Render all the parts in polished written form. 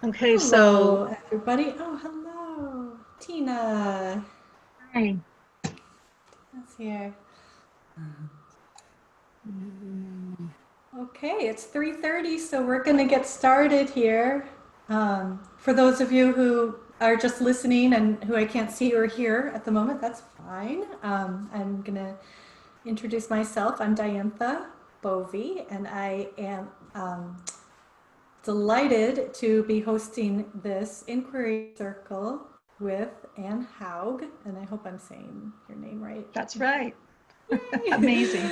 Okay, Hello, so everybody. Oh, hello. Tina. hi. That's here. Okay, it's 3:30, so we're going to get started here. For those of you who are just listening and who I can't see or hear at the moment, that's fine. I'm going to introduce myself. I'm Diantha Bovey, and I am delighted to be hosting this inquiry circle with Anne Haug, and I hope I'm saying your name right. That's right. Yay! Amazing.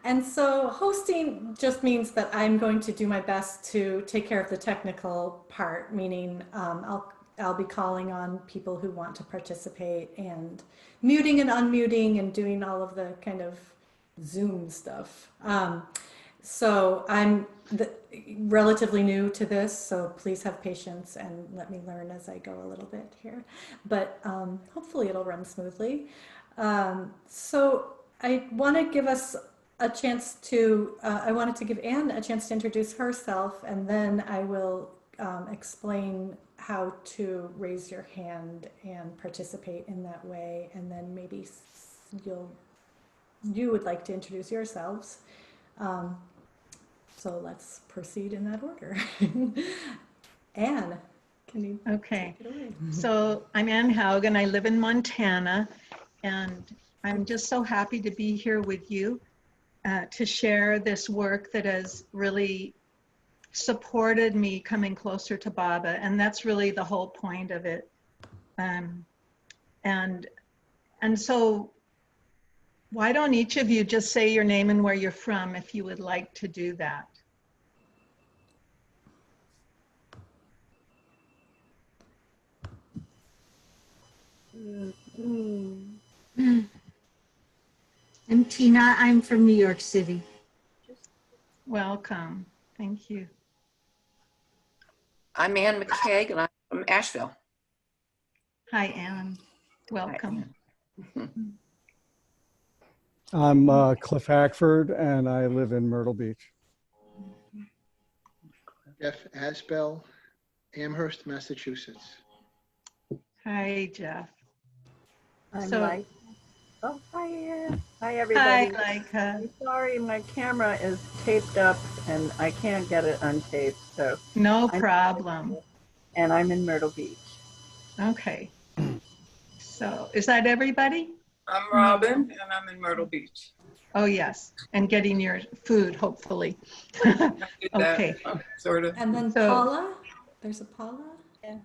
And so hosting just means that I'm going to do my best to take care of the technical part, meaning I'll be calling on people who want to participate and muting and unmuting and doing all of the kind of Zoom stuff. So I'm relatively new to this, so please have patience and let me learn as I go a little bit here. But hopefully it'll run smoothly. So I want to give us a chance to, I wanted to give Anne a chance to introduce herself, and then I will explain how to raise your hand and participate in that way, and then maybe you would like to introduce yourselves. Um, so let's proceed in that order. Anne, can you Okay, take it away? so I'm Anne Haug and I live in Montana, and I'm just so happy to be here with you to share this work that has really supported me coming closer to Baba, and that's really the whole point of it. Um, and so why don't each of you just say your name and where you're from if you would like to do that? I'm Tina. I'm from New York City. Welcome. Thank you. I'm Anne McCaig, and I'm from Asheville. Hi, Anne. Welcome. Hi, I'm Cliff Hackford, and I live in Myrtle Beach. Jeff Asbell, Amherst, Massachusetts. Hi, Jeff. I'm So- Mike. Oh, hi, Anne. Hi, everybody. Hi, Leica. I'm sorry, my camera is taped up and I can't get it untaped. So, No problem. and I'm in Myrtle Beach. Okay. So is that everybody? I'm Robin, and I'm in Myrtle Beach. Oh, yes. And getting your food, hopefully. Okay. Sort of. And then So- Paula, there's a Paula.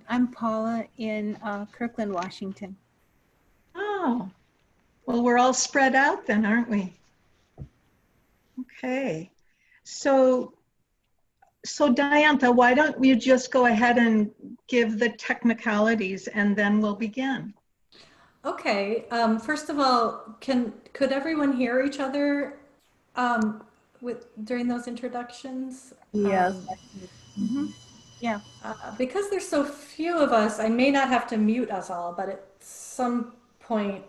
I'm Paula in Kirkland, Washington. Oh, well, we're all spread out then, aren't we? Okay. So Diantha, why don't you just go ahead and give the technicalities and then we'll begin. Okay. First of all, could everyone hear each other during those introductions? Yes. Yeah. Because there's so few of us, I may not have to mute us all, but at some point,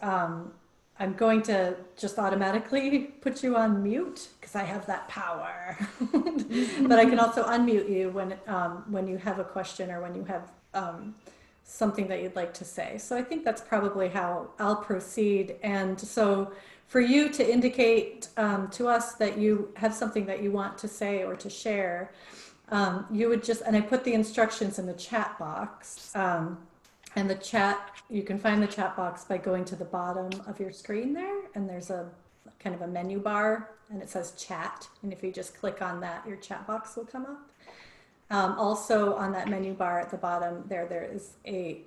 I'm going to just automatically put you on mute because I have that power. But I can also unmute you when you have a question or when you have something that you'd like to say. So I think that's probably how I'll proceed. And so for you to indicate to us that you have something that you want to say or to share, you would just, and I put the instructions in the chat box. And the chat, you can find the chat box by going to the bottom of your screen there, and there's a kind of a menu bar, and it says chat. And if you just click on that, your chat box will come up. Also on that menu bar at the bottom there is a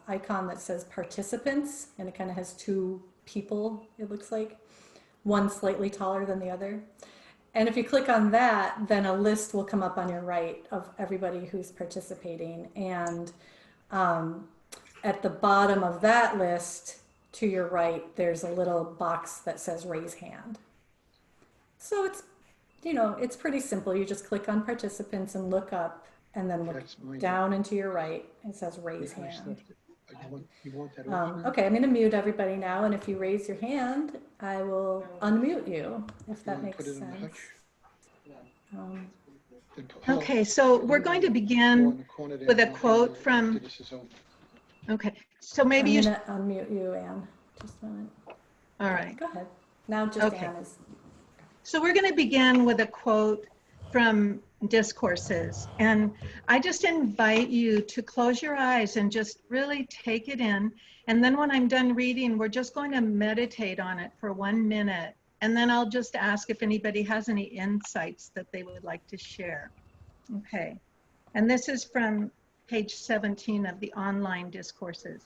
icon that says participants, and it kind of has two people, it looks like, one slightly taller than the other. And if you click on that, then a list will come up on your right of everybody who's participating. And at the bottom of that list, to your right, there's a little box that says raise hand. So it's pretty simple. You just click on participants and look up, and then look down and to your right. It says raise hand. Okay, I'm going to mute everybody now, and if you raise your hand, I will unmute you, if that makes sense. Then Paul, Okay, so we're going to Paul begin in the corner there, with a I'll hand quote over after from, this is over. okay, so maybe I'm you, gonna unmute you, Anne. Just a minute. all right. Go ahead. Now just Okay. Anne is. So we're going to begin with a quote from Discourses. And I just invite you to close your eyes and just really take it in. And then when I'm done reading, we're just going to meditate on it for 1 minute. And then I'll just ask if anybody has any insights that they would like to share. Okay. And this is from page 17 of the online Discourses.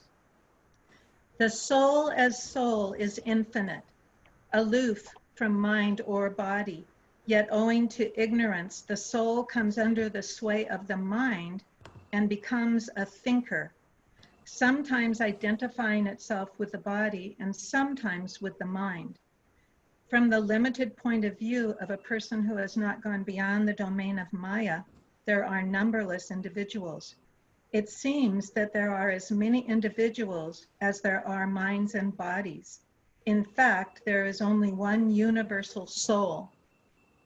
The soul as soul is infinite, aloof from mind or body, yet owing to ignorance, the soul comes under the sway of the mind and becomes a thinker, sometimes identifying itself with the body and sometimes with the mind. From the limited point of view of a person who has not gone beyond the domain of Maya, there are numberless individuals. It seems that there are as many individuals as there are minds and bodies. In fact, there is only one universal soul,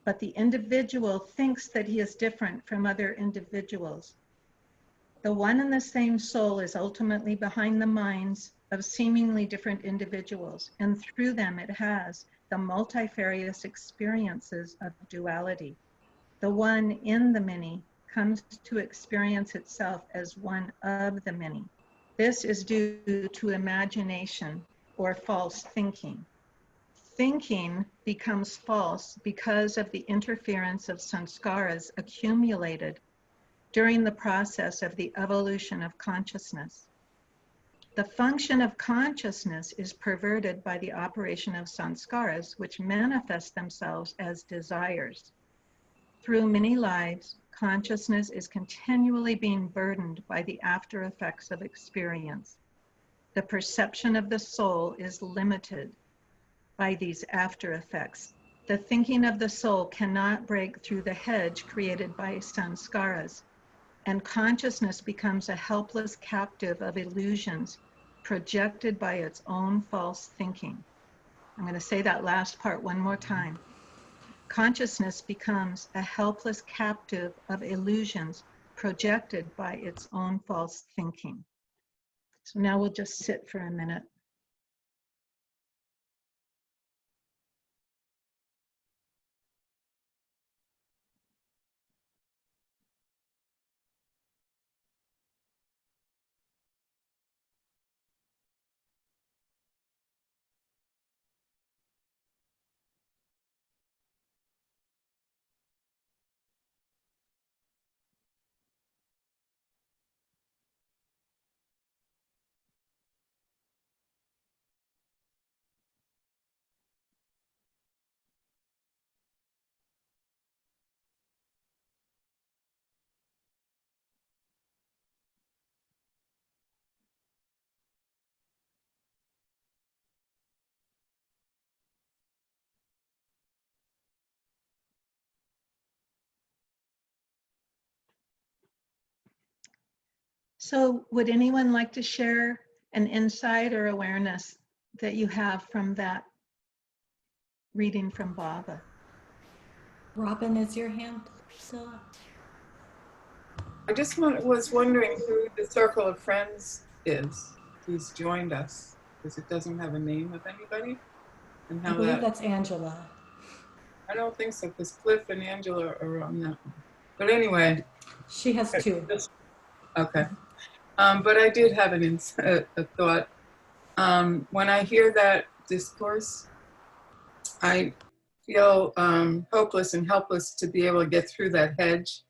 but the individual thinks that he is different from other individuals. The one and the same soul is ultimately behind the minds of seemingly different individuals, and through them it has the multifarious experiences of duality. The one in the many comes to experience itself as one of the many. This is due to imagination or false thinking. Thinking becomes false because of the interference of sanskaras accumulated during the process of the evolution of consciousness. The function of consciousness is perverted by the operation of sanskaras, which manifest themselves as desires. Through many lives, consciousness is continually being burdened by the after effects of experience. The perception of the soul is limited by these after effects. The thinking of the soul cannot break through the hedge created by sanskaras, and consciousness becomes a helpless captive of illusions projected by its own false thinking. I'm going to say that last part one more time. Consciousness becomes a helpless captive of illusions projected by its own false thinking. So now we'll just sit for a minute. So would anyone like to share an insight or awareness that you have from that reading from Baba? Robin, is your hand still up? I just was wondering who the circle of friends is who's joined us, because it doesn't have a name of anybody. And I how believe that, that's Angela. I don't think so, because Cliff and Angela are on that one. But anyway. She has two. Okay. But I did have a thought. When I hear that discourse, I feel hopeless and helpless to be able to get through that hedge.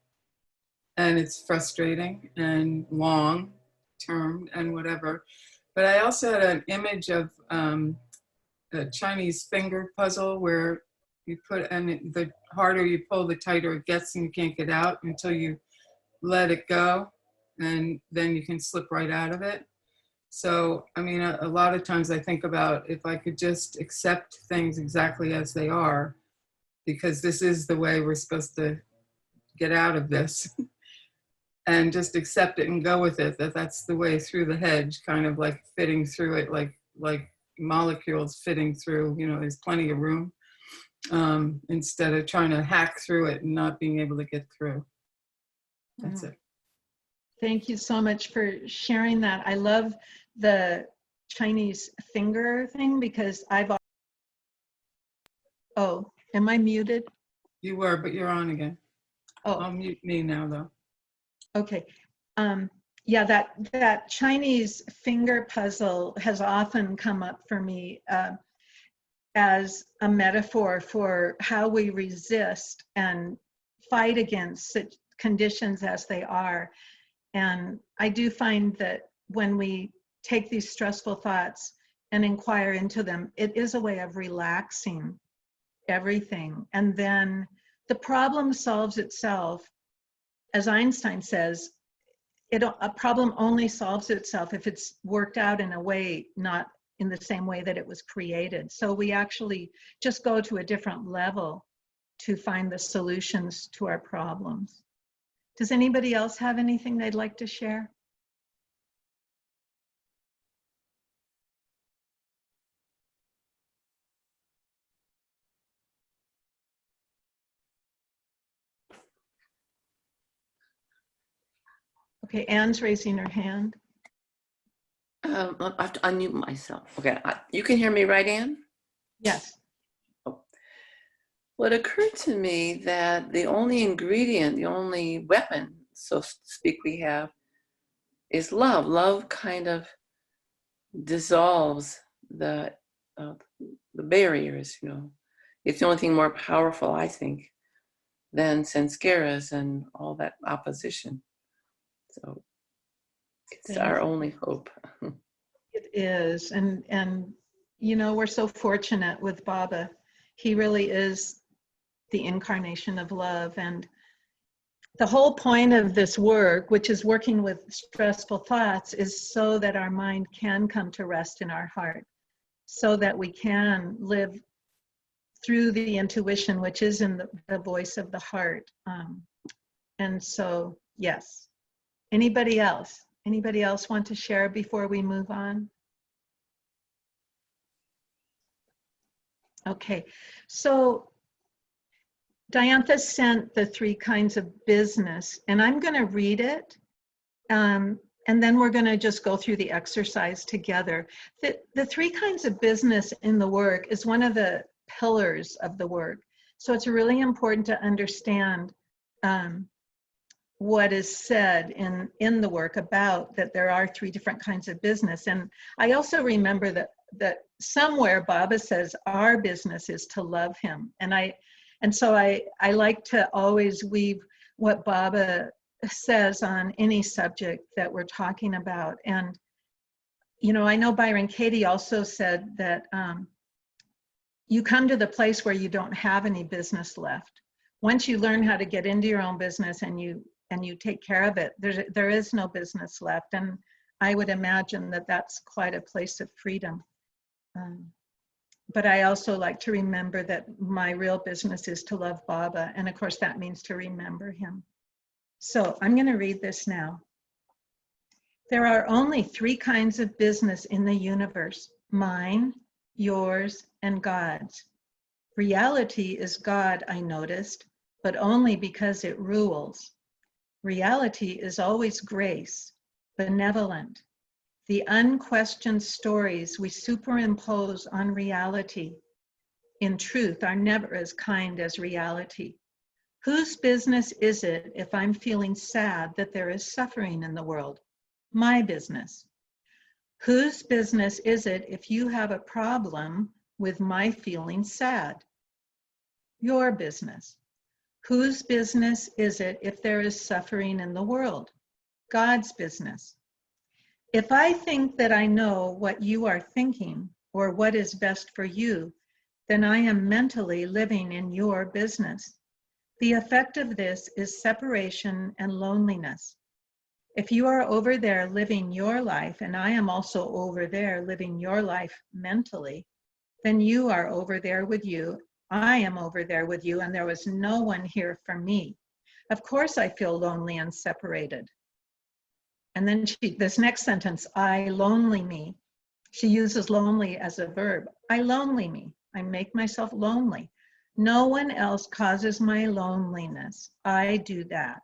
And it's frustrating and long term and whatever. But I also had an image of a Chinese finger puzzle where you put, and the harder you pull, the tighter it gets, and you can't get out until you let it go, and then you can slip right out of it. So, I mean, a lot of times I think about if I could just accept things exactly as they are, because this is the way we're supposed to get out of this, and just accept it and go with it, that's the way through the hedge, kind of like fitting through it, like molecules fitting through, you know, there's plenty of room. instead of trying to hack through it and not being able to get through. That's it. Thank you so much for sharing that. I love the Chinese finger thing because oh, am I muted? You were, but you're on again. Oh, I'll mute me now, though. okay. Yeah, that Chinese finger puzzle has often come up for me as a metaphor for how we resist and fight against such conditions as they are. And I do find that when we take these stressful thoughts and inquire into them, it is a way of relaxing everything. And then the problem solves itself. As Einstein says, a problem only solves itself if it's worked out in a way, not in the same way that it was created. So we actually just go to a different level to find the solutions to our problems. Does anybody else have anything they'd like to share? Okay, Anne's raising her hand. I have to unmute myself. Okay, you can hear me, right, Anne? Yes. Oh. Well, it occurred to me that the only ingredient, the only weapon, so to speak, we have is love. Love kind of dissolves the barriers, you know. It's the only thing more powerful, I think, than sanskaras and all that opposition. So it's our only hope. It is, and you know, we're so fortunate with Baba. He really is the incarnation of love, and the whole point of this work, which is working with stressful thoughts, is so that our mind can come to rest in our heart, so that we can live through the intuition, which is in the voice of the heart. And so, yes. Anybody else? Anybody else want to share before we move on? Okay, so Diantha sent the 3 kinds of business, and I'm going to read it, and then we're going to just go through the exercise together. The 3 kinds of business in the work is one of the pillars of the work. So it's really important to understand what is said in the work about that there are 3 different kinds of business. And I also remember that somewhere Baba says our business is to love him. And so I like to always weave what Baba says on any subject that we're talking about. And, you know, I know Byron Katie also said that you come to the place where you don't have any business left. Once you learn how to get into your own business and you take care of it, there is no business left. And I would imagine that that's quite a place of freedom. But I also like to remember that my real business is to love Baba. And of course, that means to remember him. So I'm going to read this now. There are only 3 kinds of business in the universe: mine, yours, and God's. Reality is God, I noticed, but only because it rules. Reality is always grace, benevolent. The unquestioned stories we superimpose on reality, in truth, are never as kind as reality. Whose business is it if I'm feeling sad that there is suffering in the world? My business. Whose business is it if you have a problem with my feeling sad? Your business. Whose business is it if there is suffering in the world? God's business. If I think that I know what you are thinking or what is best for you, then I am mentally living in your business. The effect of this is separation and loneliness. If you are over there living your life and I am also over there living your life mentally, then you are over there with you, I am over there with you, and there was no one here for me. Of course I feel lonely and separated. And then this next sentence, I lonely me. She uses lonely as a verb. I lonely me. I make myself lonely. No one else causes my loneliness. I do that.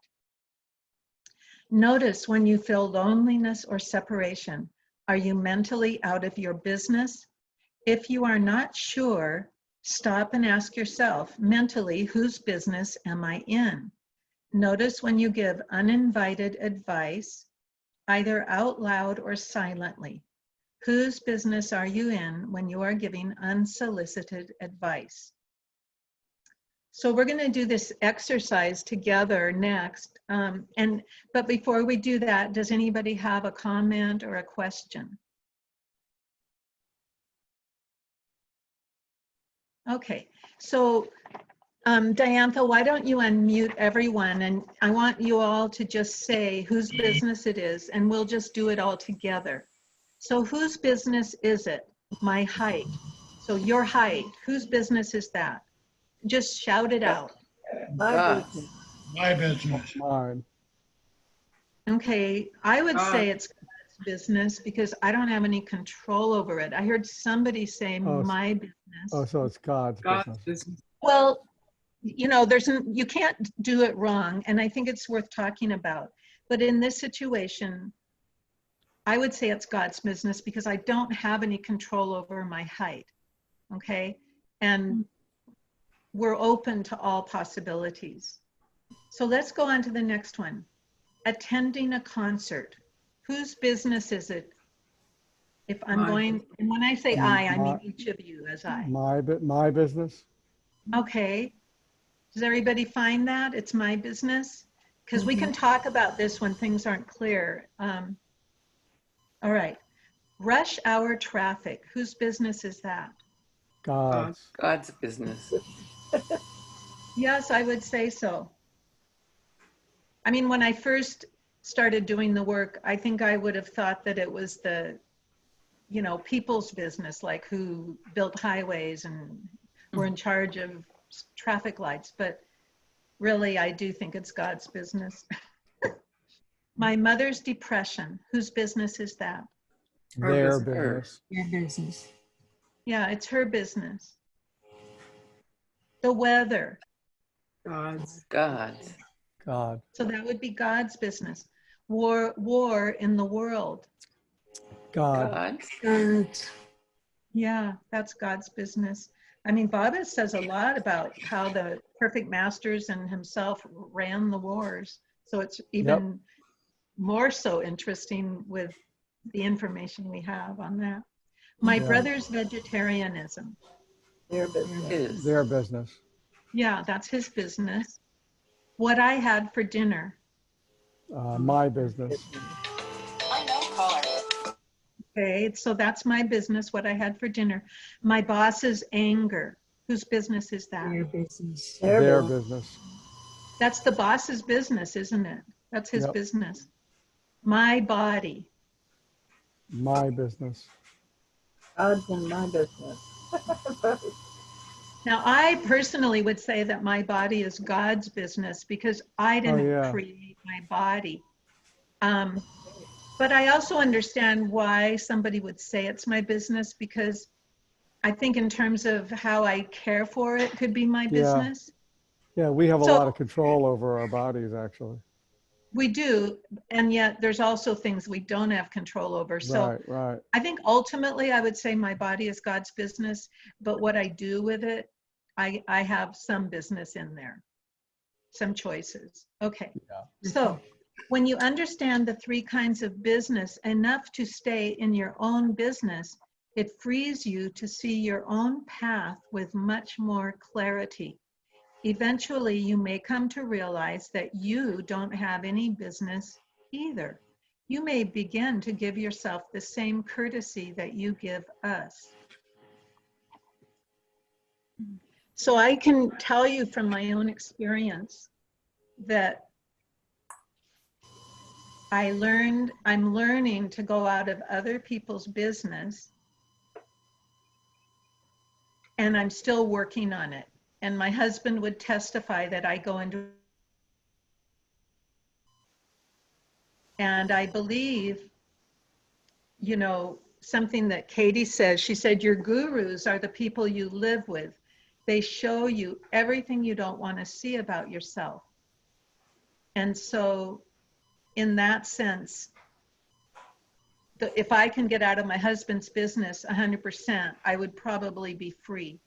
Notice when you feel loneliness or separation, are you mentally out of your business? If you are not sure, stop and ask yourself mentally, whose business am I in? Notice when you give uninvited advice, either out loud or silently. Whose business are you in when you are giving unsolicited advice? So we're going to do this exercise together next. But before we do that, does anybody have a comment or a question? Okay, so Diantha, why don't you unmute everyone, and I want you all to just say whose business it is, and we'll just do it all together. So whose business is it? My height. So your height, whose business is that? Just shout it out. My business. My business. Mine. Okay, I would say it's God's business because I don't have any control over it. I heard somebody say my business. Oh, so it's God's business. Well, you know, you can't do it wrong, and I think it's worth talking about. But in this situation, I would say it's God's business because I don't have any control over my height, okay? And we're open to all possibilities. So let's go on to the next one. Attending a concert. Whose business is it? If I'm going, and when I say I mean each of you as I. My business. Okay. Does everybody find that? It's my business? Because we can talk about this when things aren't clear. All right. Rush hour traffic. Whose business is that? God's. God's business. Yes, I would say so. I mean, when I first started doing the work, I think I would have thought that it was the, you know, people's business, like who built highways and were in charge of traffic lights. But really, I do think it's God's business. My mother's depression. Whose business is that? Their business. Your business. Yeah, it's her business. The weather. God's. God's. God. So that would be God's business. War in the world. God. God's. Yeah, that's God's business. I mean, Baba says a lot about how the perfect masters and himself ran the wars. So it's even more so interesting with the information we have on that. My brother's vegetarianism. Their business. His. Their business. Yeah, that's his business. What I had for dinner. My business. Okay, so that's my business, what I had for dinner. My boss's anger. Whose business is that? Their business. Their business. That's the boss's business, isn't it? That's his business. My body. My business. God's in my business. Now, I personally would say that my body is God's business because I didn't create my body. But I also understand why somebody would say it's my business because I think in terms of how I care for it could be my business. Yeah, we have a lot of control over our bodies, actually. We do, and yet there's also things we don't have control over. So right. I think ultimately I would say my body is God's business, but what I do with it, I have some business in there, some choices. Okay, so when you understand the three kinds of business enough to stay in your own business, it frees you to see your own path with much more clarity. Eventually, you may come to realize that you don't have any business either. You may begin to give yourself the same courtesy that you give us. So I can tell you from my own experience that I'm learning to go out of other people's business, and I'm still working on it. And my husband would testify that I go into, and I believe, you know, something that Katie says, she said, your gurus are the people you live with. they show you everything you don't want to see about yourself. And so in that sense, if I can get out of my husband's business 100%, I would probably be free.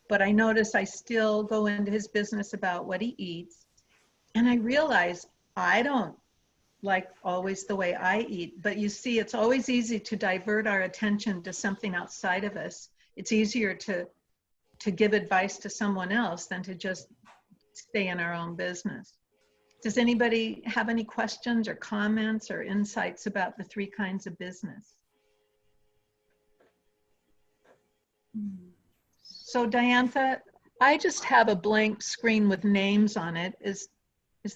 But I notice I still go into his business about what he eats. And I realize I don't like always the way I eat. But you see, it's always easy to divert our attention to something outside of us. It's easier to give advice to someone else than to just stay in our own business. Does anybody have any questions or comments or insights about the 3 kinds of business? So Diantha, I just have a blank screen with names on it. Is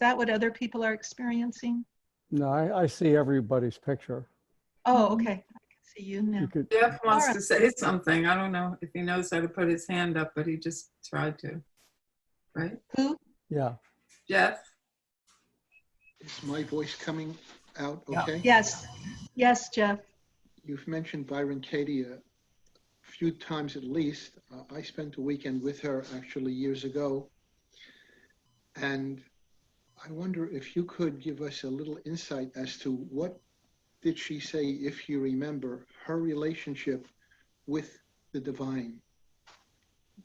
that what other people are experiencing? No, I see everybody's picture. Oh, okay. I can see you now. You could, Jeff wants All right. to say something. I don't know if he knows how to put his hand up, but he just tried to. Right? Who? yeah. Jeff? Is my voice coming out okay? Yes. Yes, Jeff. You've mentioned Byron Katie a few times at least. I spent a weekend with her actually years ago. And I wonder if you could give us a little insight as to what did she say, if you remember, her relationship with the divine.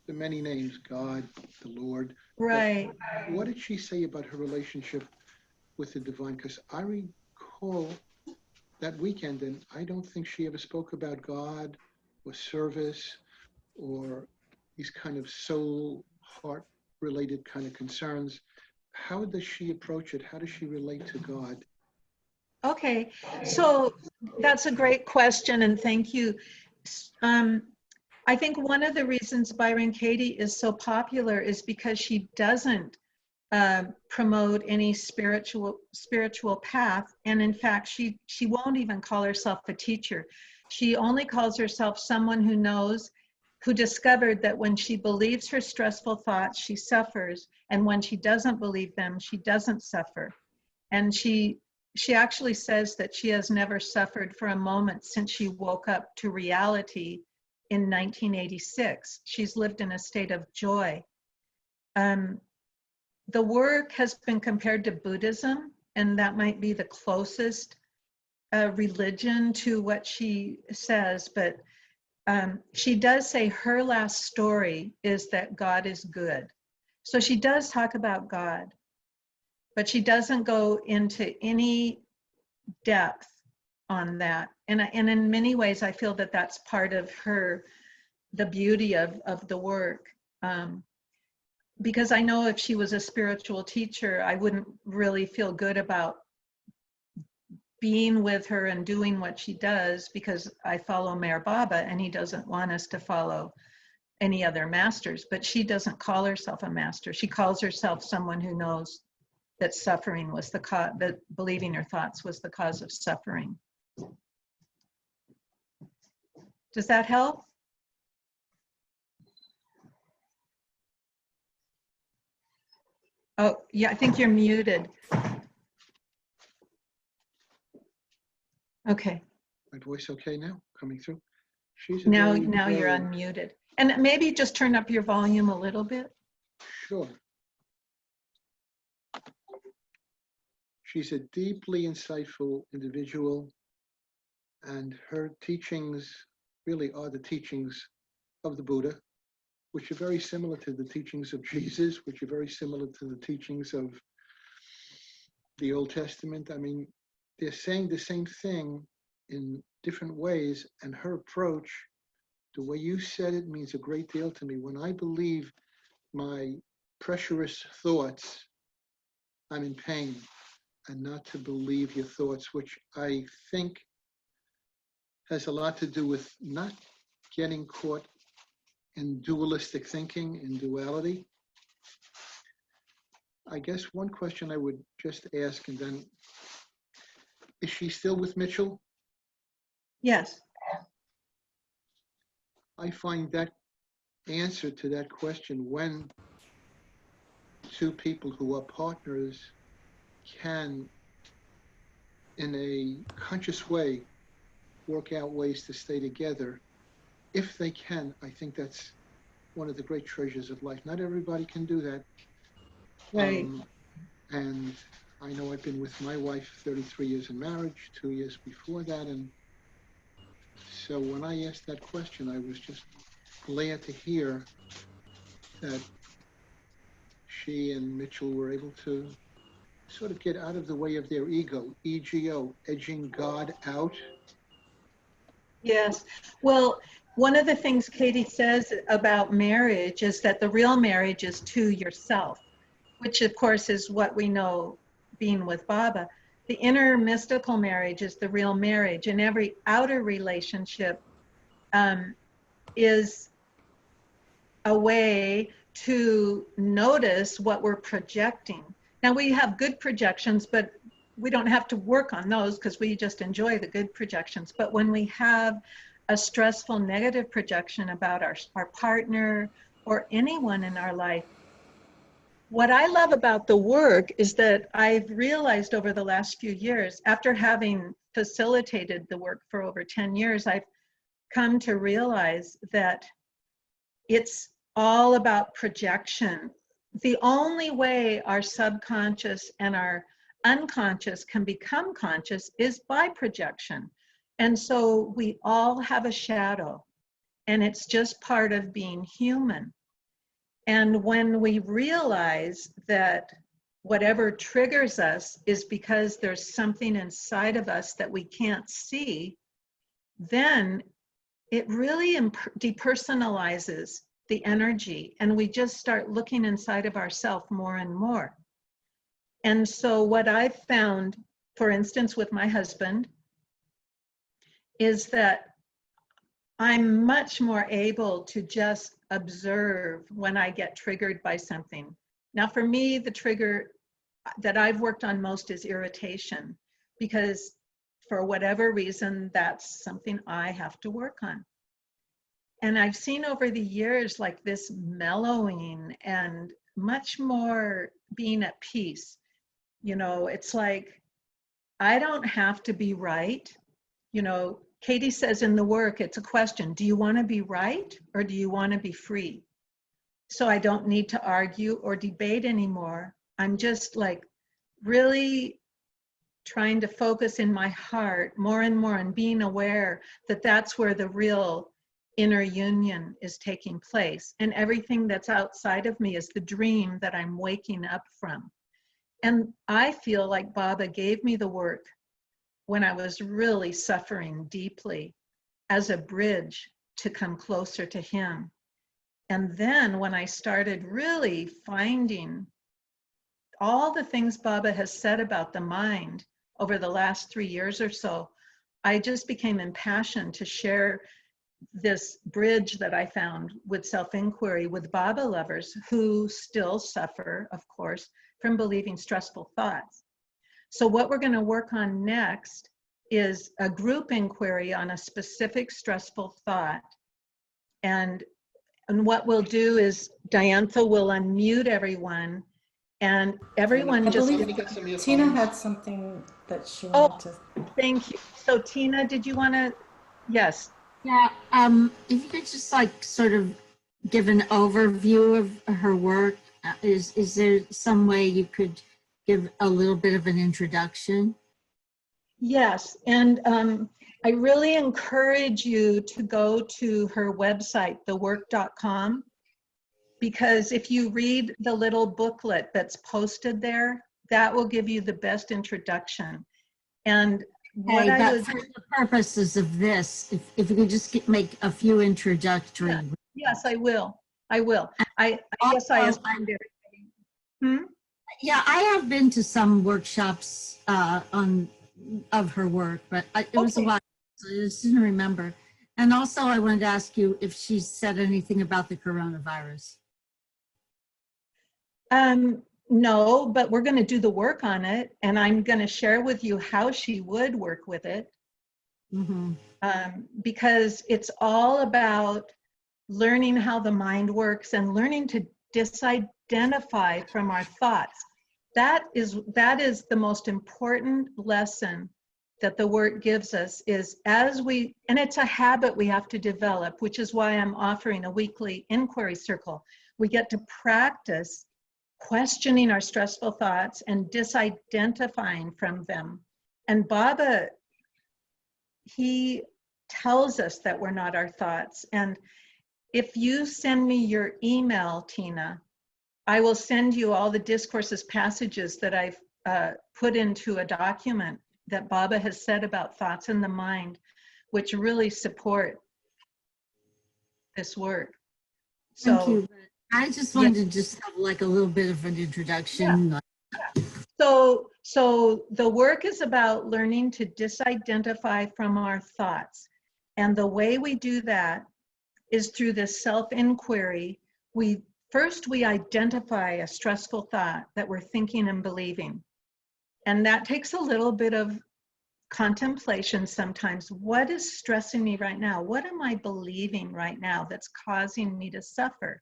The many names, God, the Lord. Right. But what did she say about her relationship with the divine? Because I recall that weekend, and I don't think she ever spoke about God or service or these kind of soul, heart related kind of concerns. How does she approach it? How does she relate to God? Okay, so that's a great question, and thank you. I think one of the reasons Byron Katie is so popular is because she doesn't promote any spiritual path, and in fact, she won't even call herself a teacher. She only calls herself someone who knows, who discovered that when she believes her stressful thoughts, she suffers, and when she doesn't believe them, she doesn't suffer. And she actually says that she has never suffered for a moment since she woke up to reality in 1986. She's lived in a state of joy. The work has been compared to Buddhism, and that might be the closest religion to what she says, but she does say her last story is that God is good. So she does talk about God, but she doesn't go into any depth on that. And in many ways, I feel that that's part of the beauty of the work. Because I know if she was a spiritual teacher, I wouldn't really feel good about being with her and doing what she does, because I follow Mayor Baba and he doesn't want us to follow any other masters, but she doesn't call herself a master. She calls herself someone who knows that suffering was the cause, that believing her thoughts was the cause of suffering. Does that help? Oh, yeah, I think you're muted. Okay. My voice okay now, coming through? She's Now very, you're very- unmuted. And maybe just turn up your volume a little bit. Sure. She's a deeply insightful individual, and her teachings really are the teachings of the Buddha, which are very similar to the teachings of Jesus, which are very similar to the teachings of the Old Testament. I mean, they're saying the same thing in different ways, and her approach, the way you said it, means a great deal to me. When I believe my pressurous thoughts, I'm in pain, and not to believe your thoughts, which I think has a lot to do with not getting caught in dualistic thinking, in duality. I guess one question I would just ask, and then, is she still with Mitchell? Yes. I find that answer to that question, when two people who are partners can, in a conscious way, work out ways to stay together, if they can, I think that's one of the great treasures of life. Not everybody can do that. Right. And I know I've been with my wife 33 years in marriage, 2 years before that. And so when I asked that question, I was just glad to hear that she and Mitchell were able to sort of get out of the way of their ego, EGO, edging God out. Yes. Well, one of the things Katie says about marriage is that the real marriage is to yourself, which of course is what we know being with Baba. The inner mystical marriage is the real marriage, and every outer relationship is a way to notice what we're projecting. Now, we have good projections, but we don't have to work on those because we just enjoy the good projections. But when we have a stressful negative projection about our partner or anyone in our life, what I love about the work is that I've realized over the last few years, after having facilitated the work for over 10 years, I've come to realize that it's all about projection. The only way our subconscious and our unconscious can become conscious is by projection. And so we all have a shadow, and it's just part of being human. And when we realize that whatever triggers us is because there's something inside of us that we can't see, then it really depersonalizes the energy, and we just start looking inside of ourselves more and more. And so what I've found, for instance, with my husband, is that I'm much more able to just observe when I get triggered by something. Now, for me, the trigger that I've worked on most is irritation, because for whatever reason, that's something I have to work on. And I've seen over the years like this mellowing and much more being at peace. You know, it's like, I don't have to be right. You know, Katie says in the work, it's a question. Do you want to be right or do you want to be free? So I don't need to argue or debate anymore. I'm just like really trying to focus in my heart more and more and being aware that that's where the real inner union is taking place. And everything that's outside of me is the dream that I'm waking up from. And I feel like Baba gave me the work when I was really suffering deeply as a bridge to come closer to him. And then when I started really finding all the things Baba has said about the mind over the last 3 years or so, I just became impassioned to share this bridge that I found with self-inquiry with Baba lovers who still suffer, of course, from believing stressful thoughts. So what we're going to work on next is a group inquiry on a specific stressful thought. And what we'll do is Diantha will unmute everyone, and everyone I just... believe Tina had something that she wanted to... Thank you. So Tina, did you want to... Yes. Yeah, if you could just like sort of give an overview of her work, is there some way you could give a little bit of an introduction? Yes, and I really encourage you to go to her website, thework.com, because if you read the little booklet that's posted there, that will give you the best introduction. And what I would... for the purposes of this, if you could just make a few introductory. Yeah. Yes, I will. I will. I guess I assumed everything. Yeah, I have been to some workshops of her work, but it was a while, so I just didn't remember. And also I wanted to ask you if she said anything about the coronavirus. No, but we're going to do the work on it, and I'm going to share with you how she would work with it. Mm-hmm. Because it's all about learning how the mind works and learning to disidentify from our thoughts. That is the most important lesson that the work gives us is and it's a habit we have to develop, which is why I'm offering a weekly inquiry circle. We get to practice questioning our stressful thoughts and disidentifying from them. And Baba, he tells us that we're not our thoughts. And if you send me your email, Tina, I will send you all the discourses passages that I've put into a document that Baba has said about thoughts in the mind, which really support this work. So, Thank you. I just wanted to just have like a little bit of an introduction. Yeah. So the work is about learning to disidentify from our thoughts. And the way we do that is through this self-inquiry. First, we identify a stressful thought that we're thinking and believing. And that takes a little bit of contemplation sometimes. What is stressing me right now? What am I believing right now that's causing me to suffer?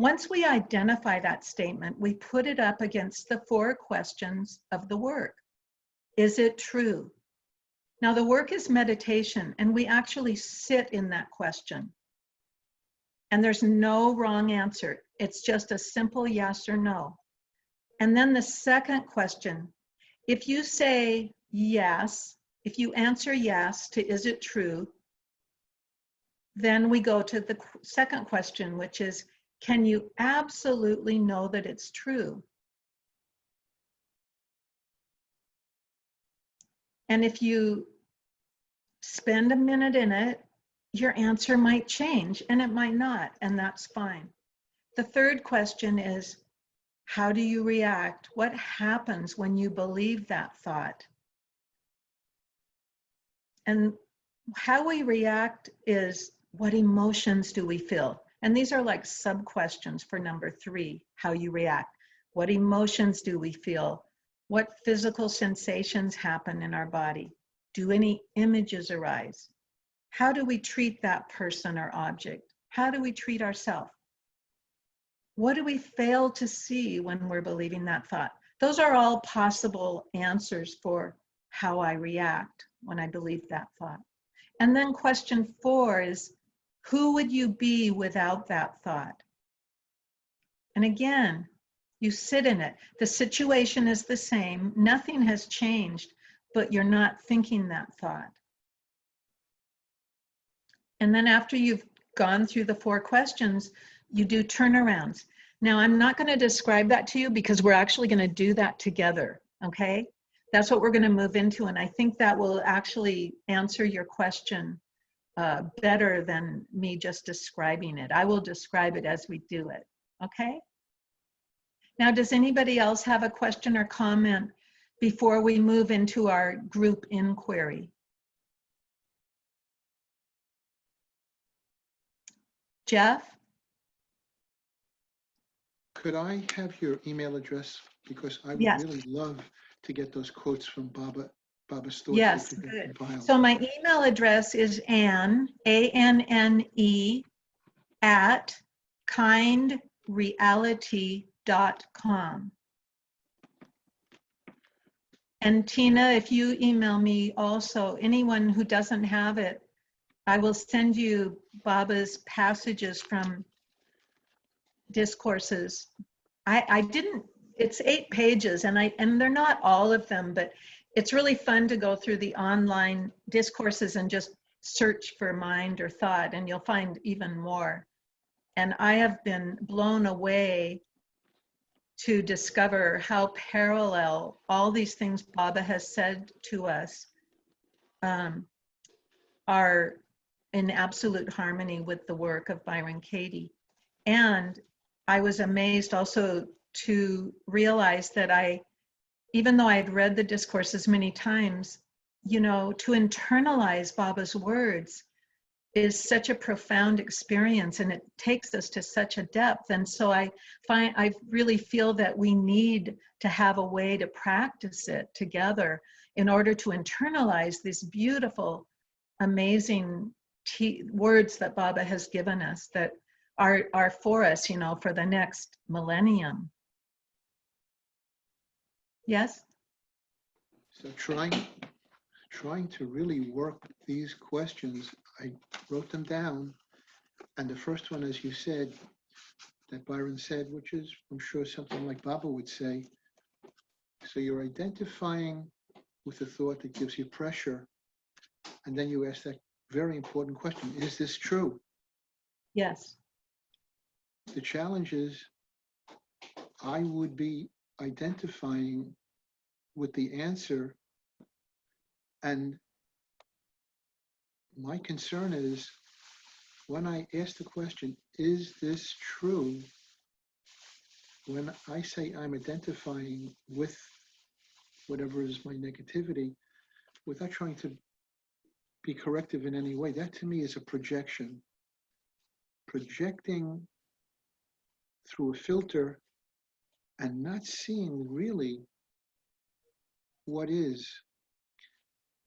Once we identify that statement, we put it up against the 4 questions of the work. Is it true? Now, the work is meditation, and we actually sit in that question. And there's no wrong answer. It's just a simple yes or no. And then the second question, if you say yes, if you answer yes to is it true, then we go to the second question, which is, can you absolutely know that it's true? And if you spend a minute in it, your answer might change and it might not, and that's fine. The third question is, how do you react? What happens when you believe that thought? And how we react is, what emotions do we feel? And these are like sub-questions for number 3, how you react. What emotions do we feel? What physical sensations happen in our body? Do any images arise? How do we treat that person or object? How do we treat ourselves? What do we fail to see when we're believing that thought? Those are all possible answers for how I react when I believe that thought. And then question 4 is, who would you be without that thought? And again, you sit in it. The situation is the same. Nothing has changed, but you're not thinking that thought. And then after you've gone through the 4 questions, you do turnarounds. Now, I'm not going to describe that to you because we're actually going to do that together, okay? That's what we're going to move into, and I think that will actually answer your question better than me just describing it. I will describe it as we do it, okay? Now, does anybody else have a question or comment before we move into our group inquiry? Jeff? Could I have your email address? Because I would Yes. really love to get those quotes from Baba's thoughts. Yes, that you good. compiled. So my email address is Anne, A-N-N-E, at kindreality.com. And Tina, if you email me also, anyone who doesn't have it, I will send you Baba's passages from discourses. I didn't, it's 8 pages and they're not all of them, but it's really fun to go through the online discourses and just search for mind or thought, and you'll find even more. And I have been blown away to discover how parallel all these things Baba has said to us are in absolute harmony with the work of Byron Katie. And I was amazed also to realize that even though I had read the discourses many times, you know, to internalize Baba's words is such a profound experience, and it takes us to such a depth. And so I really feel that we need to have a way to practice it together in order to internalize these beautiful, amazing words that Baba has given us that are for us, you know, for the next millennium. Yes? So trying trying to really work these questions. I wrote them down. And the first one, as you said, that Byron said, which is, I'm sure, something like Baba would say. So you're identifying with the thought that gives you pressure. And then you ask that very important question, is this true? Yes. The challenge is I would be identifying with the answer. And my concern is when I ask the question, is this true? When I say I'm identifying with whatever is my negativity, without trying to be corrective in any way, that to me is a projection. Projecting through a filter and not seeing really what is.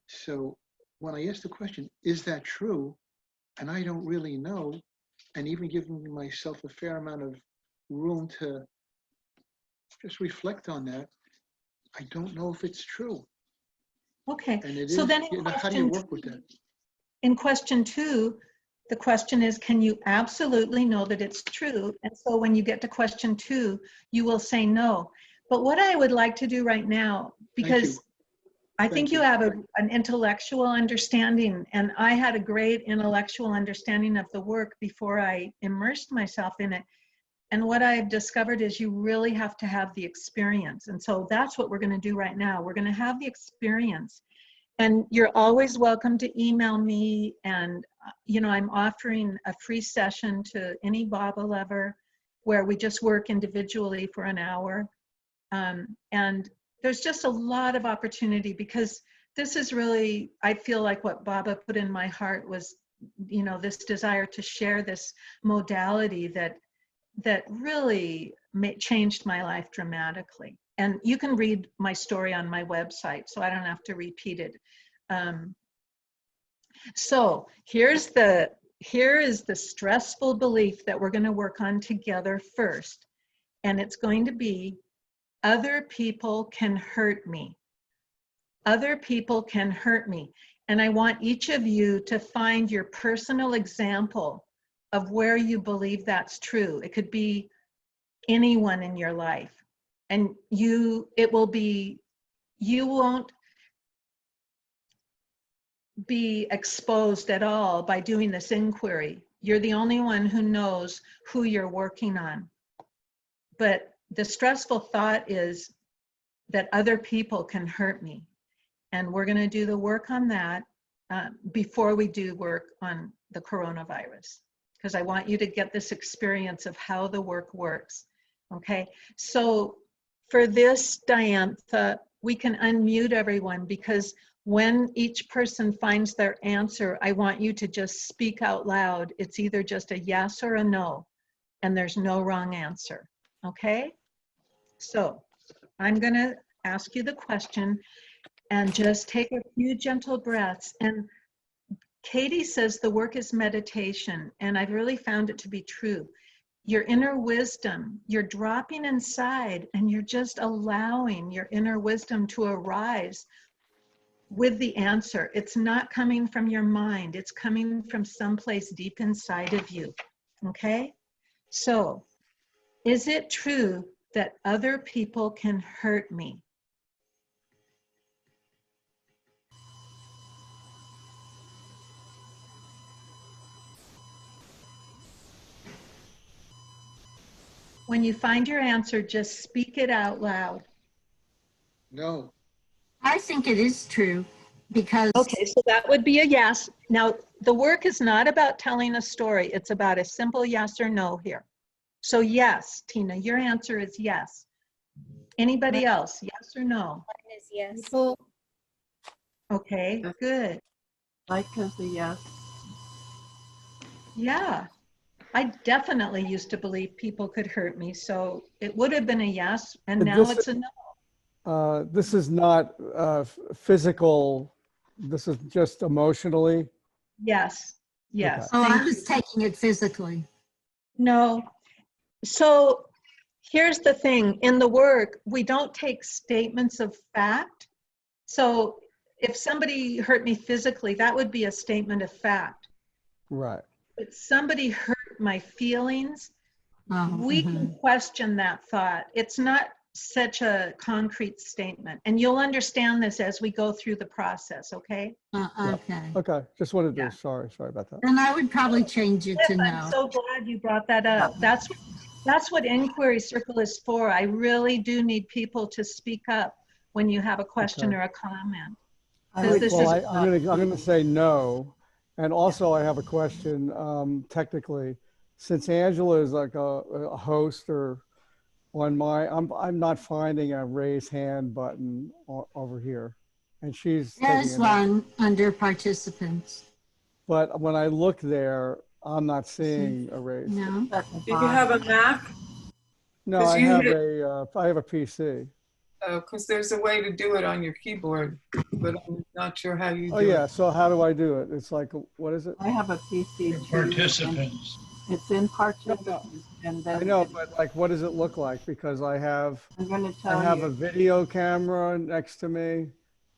So when I ask the question, is that true? And I don't really know, and even giving myself a fair amount of room to just reflect on that, I don't know if it's true. Okay. And it So is, then how do you work with that? in question 2, the question is, can you absolutely know that it's true? And so when you get to question 2, you will say no. But what I would like to do right now, because I think you have an intellectual understanding, and I had a great intellectual understanding of the work before I immersed myself in it. And what I've discovered is you really have to have the experience. And so that's what we're going to do right now. We're going to have the experience. And you're always welcome to email me. And, I'm offering a free session to any Baba lover where we just work individually for an hour. And there's just a lot of opportunity, because this is really, I feel like what Baba put in my heart was, this desire to share this modality that really changed my life dramatically. And you can read my story on my website, so I don't have to repeat it. So here is the stressful belief that we're going to work on together first. And it's going to be, other people can hurt me. Other people can hurt me. And I want each of you to find your personal example of where you believe that's true. It could be anyone in your life. And you won't be exposed at all by doing this inquiry. You're the only one who knows who you're working on. But the stressful thought is that other people can hurt me. And we're going to do the work on that before we do work on the coronavirus, because I want you to get this experience of how the work works. Okay, so for this, Diantha, we can unmute everyone, because when each person finds their answer, I want you to just speak out loud. It's either just a yes or a no, and there's no wrong answer. Okay, so I'm going to ask you the question, and just take a few gentle breaths. And Katie says the work is meditation, and I've really found it to be true. Your inner wisdom, you're dropping inside, and you're just allowing your inner wisdom to arise with the answer. It's not coming from your mind. It's coming from someplace deep inside of you. Okay? So, is it true that other people can hurt me? When you find your answer, just speak it out loud. No. I think it is true, because Okay, so that would be a yes. Now, the work is not about telling a story. It's about a simple yes or no here. So yes, Tina, your answer is yes. Anybody else, yes or no? Mine is yes. People Okay, good. like as a yes. Yeah, I definitely used to believe people could hurt me, so it would have been a yes, and But now this- it's a no. This is not physical. This is just emotionally. Yes, yes. oh, I Thank was you. taking it physically. No. So here's the thing. In the work, we don't take statements of fact. So if somebody hurt me physically, that would be a statement of fact. Right. But somebody hurt my feelings, we can question that thought. It's not such a concrete statement. And you'll understand this as we go through the process, okay? Okay. Okay, just wanted to, Yeah. sorry about that. And I would probably change it to I'm no. so glad you brought that up. That's what Inquiry Circle is for. I really do need people to speak up when you have a question Okay. or a comment. I Because would this Well, is, I'm gonna say no. And also I have a question, technically, since Angela is like a host or on my, I'm not finding a raise hand button over here. And she's There's taking it. one under participants. But when I look there, I'm not seeing a raise. No? Do you have a Mac? No, 'Cause I you have hit- a PC. Because there's a way to do it on your keyboard, but I'm not sure how you do Oh it. yeah, so how do I do it? It's like, what is it? I have a PC too. Participants. And it's in participants, and then I know, but like, what does it look like? Because I have I'm going to tell a you. video camera next to me.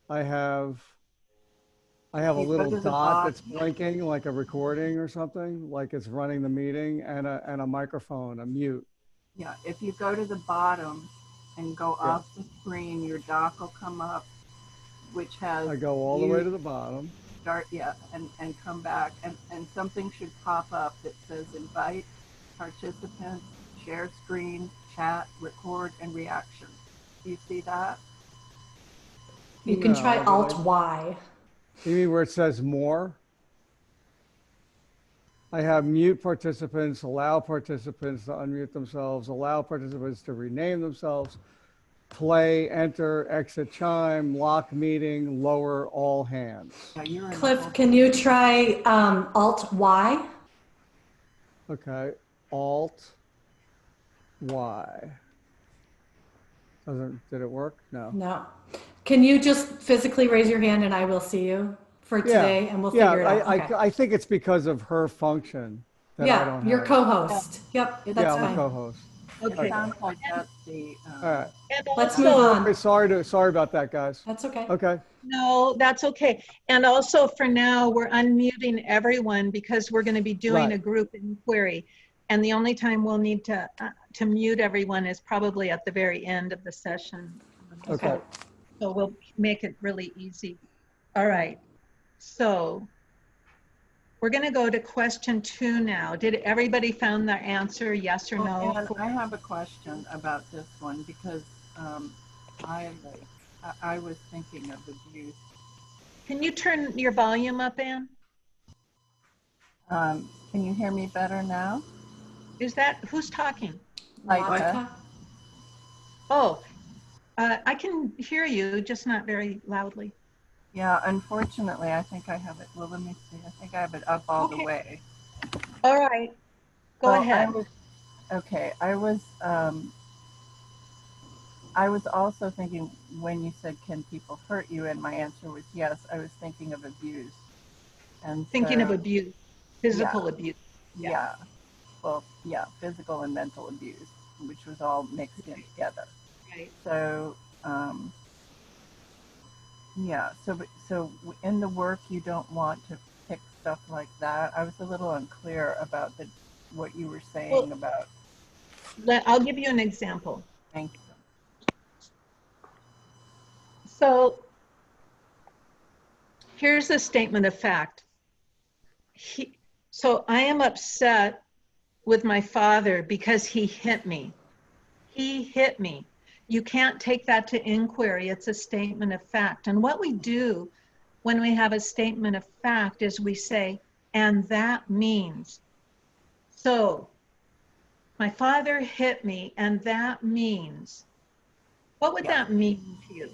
I have a You go little to the dot that's bottom. blinking like a recording or something, like it's running the meeting, and a microphone, a mute. Yeah, if you go to the bottom and go Yeah. off the screen, your dock will come up, which has I go all the way to the bottom. start, yeah, and come back, and something should pop up that says invite participants, share screen, chat, record, and reaction. Do you see that? You can try No, but Alt-Y. You mean where it says more? I have mute participants, allow participants to unmute themselves, allow participants to rename themselves, play, enter, exit chime, lock meeting, lower all hands. Yeah, you're in the Cliff, whole- can you try Alt-Y? Okay, Alt Y. Did it work? No. No. Can you just physically raise your hand and I will see you for today and we'll figure it out? Okay. I think it's because of her function that I Yeah, don't your have. co-host. Yep, that's Yeah, I'm a fine. co-host. It okay. sounds like that's the, All right. And Let's move also, on. Okay, sorry about that, guys. That's okay. Okay. no, that's okay. And also for now, we're unmuting everyone because we're going to be doing Right. a group inquiry. And the only time we'll need to mute everyone is probably at the very end of the session. Okay. So we'll make it really easy. All right. So we're going to go to question 2 now. Did everybody found their answer, yes or no? and I have a question about this one because I was thinking of abuse. Can you turn your volume up, Anne? Can you hear me better now? Is that, who's talking? Like, Oh, I can hear you, just not very loudly. yeah, unfortunately, I think I have it. Well, let me see. I think I have it up all the Okay. way. All right, go Well, ahead. I was also thinking when you said, can people hurt you? And my answer was yes. I was thinking of abuse. And Thinking of so, abuse, physical abuse. yeah. Well, yeah, physical and mental abuse, which was all mixed in together. Right. So, yeah, so in the work, you don't want to pick stuff like that. I was a little unclear about what you were saying about. I'll give you an example. Thank you. So here's a statement of fact. So I am upset with my father because he hit me. He hit me. You can't take that to inquiry. It's a statement of fact. And what we do when we have a statement of fact is we say, and that means. So my father hit me, and that means. What would that mean to you?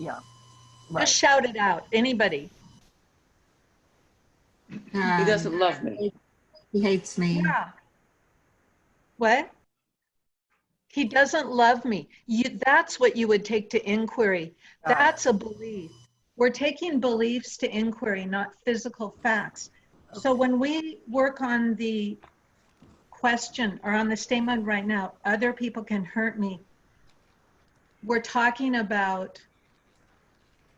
Yeah. Right. Just shout it out. Anybody? He doesn't love me. He hates me. Yeah. What? He doesn't love me. That's what you would take to inquiry. That's a belief. We're taking beliefs to inquiry, not physical facts. So when we work on the question or on the statement right now, other people can hurt me, we're talking about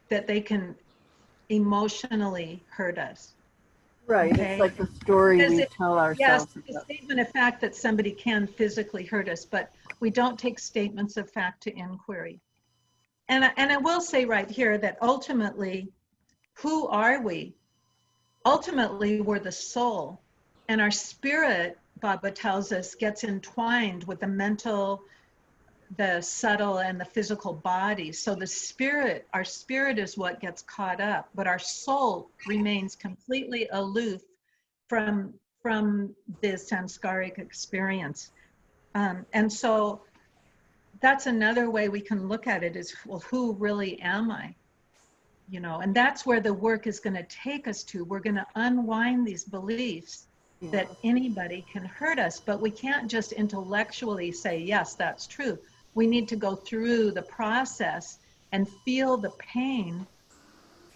that they can emotionally hurt us. Right. Okay. It's like the story Because we it- tell Yes, ourselves. it's a about- statement of fact that somebody can physically hurt us, but we don't take statements of fact to inquiry. And I will say right here that ultimately, who are we? Ultimately, we're the soul, and our spirit, Baba tells us, gets entwined with the mental, the subtle, and the physical body. So the spirit, our spirit is what gets caught up, but our soul remains completely aloof from the samskaric experience. And so that's another way we can look at it is, well, who really am I? You know, and that's where the work is going to take us to. We're going to unwind these beliefs that anybody can hurt us, but we can't just intellectually say, yes, that's true. We need to go through the process and feel the pain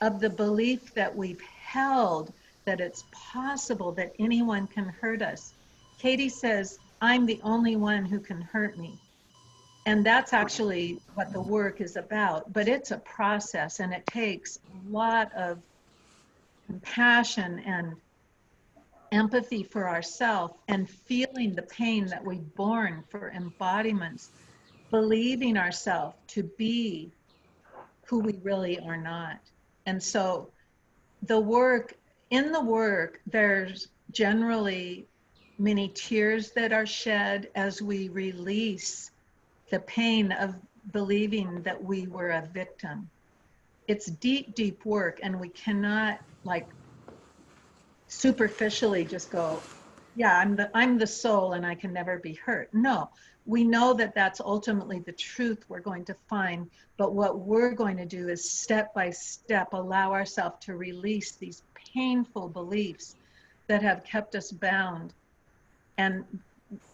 of the belief that we've held, that it's possible that anyone can hurt us. Katie says, I'm the only one who can hurt me. And that's actually what the work is about, but it's a process, and it takes a lot of compassion and empathy for ourselves and feeling the pain that we've borne for embodiments, believing ourselves to be who we really are not. And so in the work, there's generally many tears that are shed as we release the pain of believing that we were a victim. It's deep, deep work, and we cannot like superficially just go, yeah, I'm the soul and I can never be hurt. No, we know that that's ultimately the truth we're going to find, but what we're going to do is step by step allow ourselves to release these painful beliefs that have kept us bound. And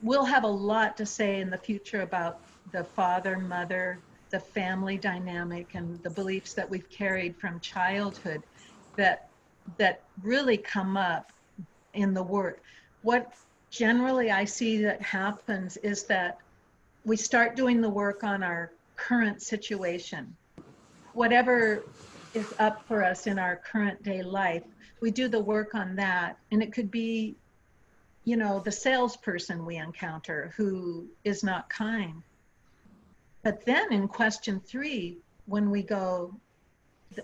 we'll have a lot to say in the future about the father, mother, the family dynamic, and the beliefs that we've carried from childhood that really come up in the work. What generally I see that happens is that we start doing the work on our current situation. Whatever is up for us in our current day life, we do the work on that. And it could be, you know, the salesperson we encounter who is not kind. But then in question 3, when we go,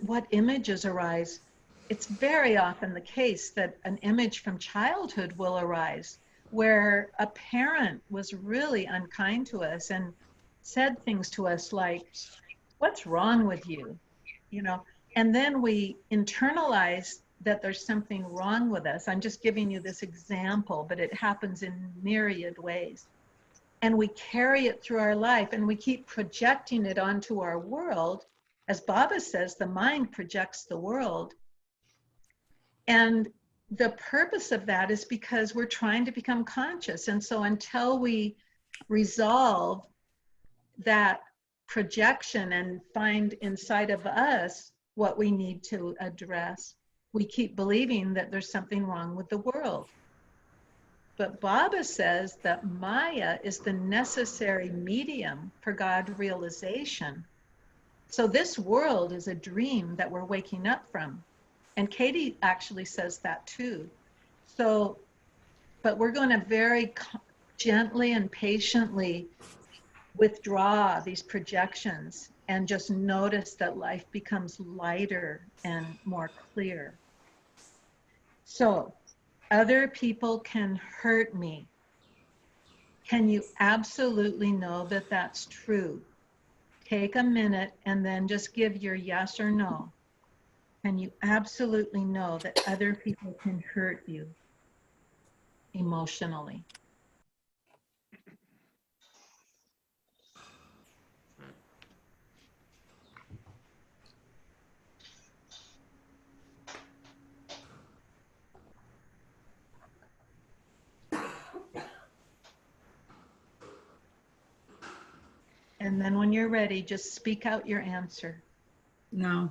what images arise? It's very often the case that an image from childhood will arise where a parent was really unkind to us and said things to us like, what's wrong with you? You know, and then we internalize that there's something wrong with us. I'm just giving you this example, but it happens in myriad ways. And we carry it through our life and we keep projecting it onto our world. As Baba says, the mind projects the world. And the purpose of that is because we're trying to become conscious. And so until we resolve that projection and find inside of us what we need to address, we keep believing that there's something wrong with the world. But Baba says that Maya is the necessary medium for God realization. So this world is a dream that we're waking up from. And Katie actually says that too. So, but we're going to very gently and patiently withdraw these projections and just notice that life becomes lighter and more clear. So, other people can hurt me. Can you absolutely know that that's true? Take a minute and then just give your yes or no. Can you absolutely know that other people can hurt you emotionally? And then when you're ready, just speak out your answer. No.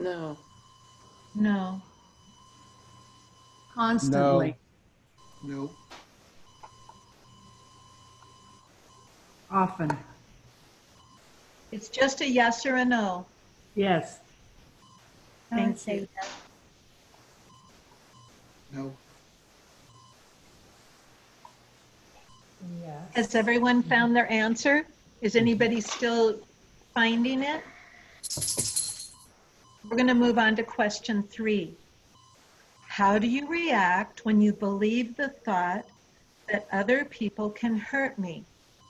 No. No. Constantly. No. Often. It's just a yes or a no. Yes. I would Thank say you. no. No. Yes. Has everyone found their answer? Is anybody still finding it? We're going to move on to question 3. How do you react when you believe the thought that other people can hurt me?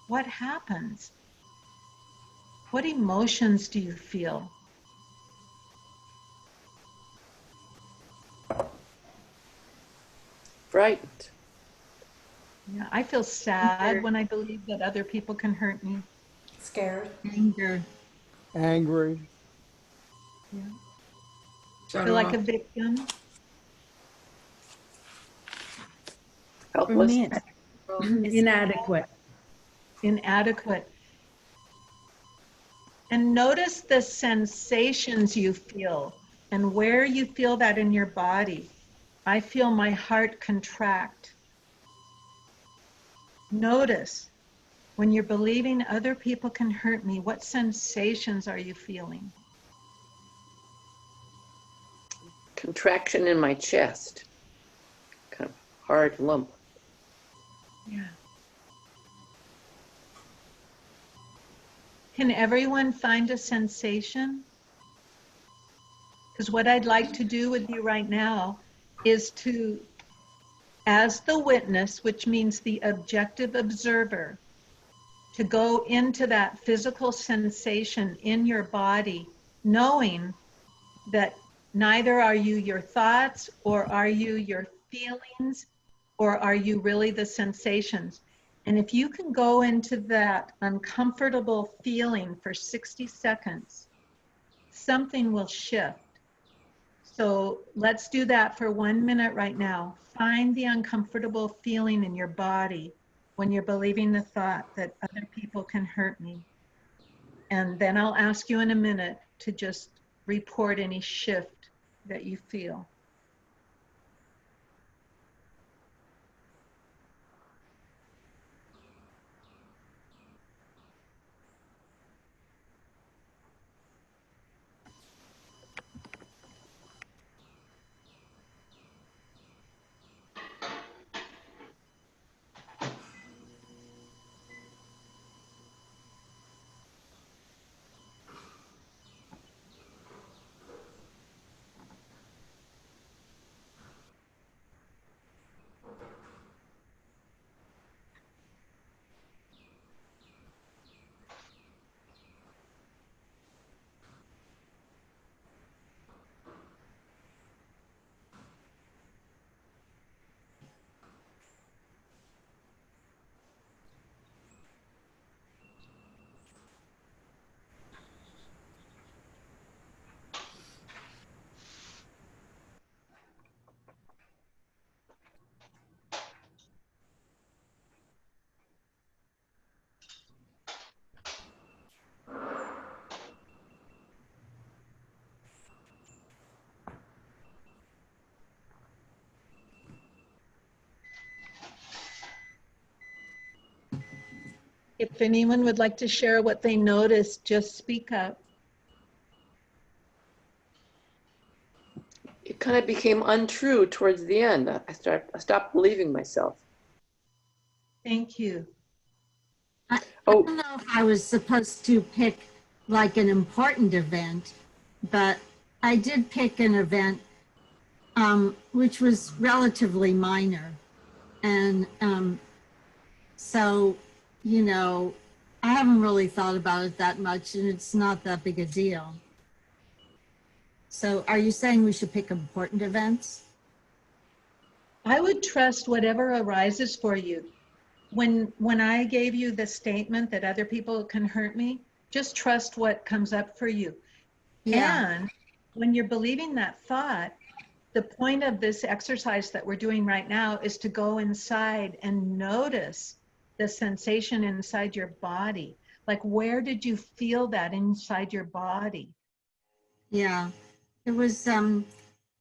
What happens? What emotions do you feel? Frightened. Yeah, I feel sad when I believe that other people can hurt me. Scared. Anger. Angry. Yeah. Shut Feel like a off. victim. For Helpless. me, it's Inadequate. Inadequate. And notice the sensations you feel and where you feel that in your body. I feel my heart contract. Notice when you're believing other people can hurt me, what sensations are you feeling? Contraction in my chest. Kind of hard lump. Yeah. Can everyone find a sensation? Because what I'd like to do with you right now is to, as the witness, which means the objective observer, to go into that physical sensation in your body, knowing that neither are you your thoughts or are you your feelings or are you really the sensations. And if you can go into that uncomfortable feeling for 60 seconds, something will shift. So let's do that for 1 minute right now. Find the uncomfortable feeling in your body when you're believing the thought that other people can hurt me. And then I'll ask you in a minute to just report any shift that you feel. If anyone would like to share what they noticed, just speak up. It kind of became untrue towards the end. I stopped believing myself. Thank you. I Oh. don't know if I was supposed to pick like an important event, but I did pick an event which was relatively minor. And so, you know, I haven't really thought about it that much, and it's not that big a deal. So are you saying we should pick important events? I would trust whatever arises for you. When I gave you the statement that other people can hurt me, just trust what comes up for you. Yeah. And when you're believing that thought, the point of this exercise that we're doing right now is to go inside and notice the sensation inside your body. Like, where did you feel that inside your body? Yeah. It was,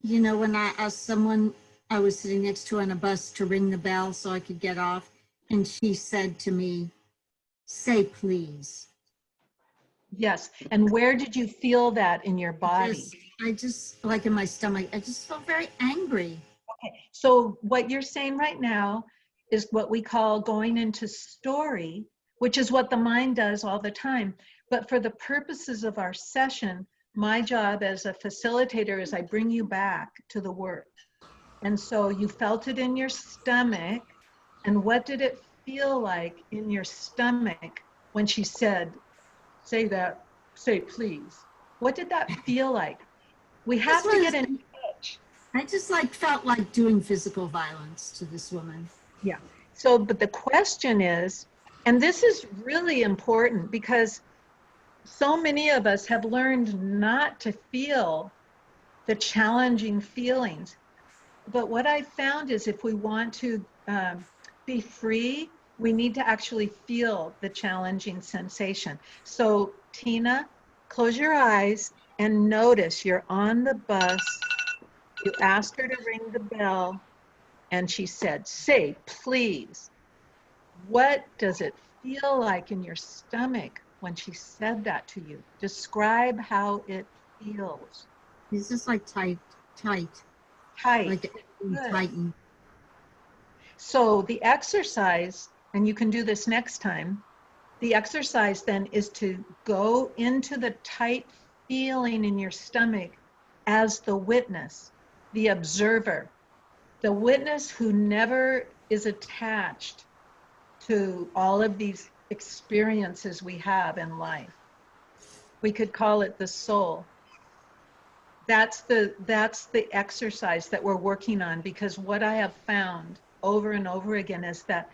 you know, when I asked someone I was sitting next to on a bus to ring the bell so I could get off, and she said to me, "Say please." Yes. And where did you feel that in your body? I just, like in my stomach, I just felt very angry. Okay. So what you're saying right now is what we call going into story, which is what the mind does all the time. But for the purposes of our session, my job as a facilitator is I bring you back to the work. And so you felt it in your stomach. And what did it feel like in your stomach when she said, say that, say please? What did that feel like? We have to get in touch. I just like felt like doing physical violence to this woman. Yeah. So, but the question is, and this is really important because so many of us have learned not to feel the challenging feelings. But what I found is if we want to be free, we need to actually feel the challenging sensation. So Tina, close your eyes and notice you're on the bus. You asked her to ring the bell and she said, say, please. What does it feel like in your stomach when she said that to you? Describe how it feels. It's just like tight. Tight. Like tightened. So the exercise, and you can do this next time, the exercise then is to go into the tight feeling in your stomach as the witness, the observer, the witness who never is attached to all of these experiences we have in life. We could call it the soul. That's the exercise that we're working on, because what I have found over and over again is that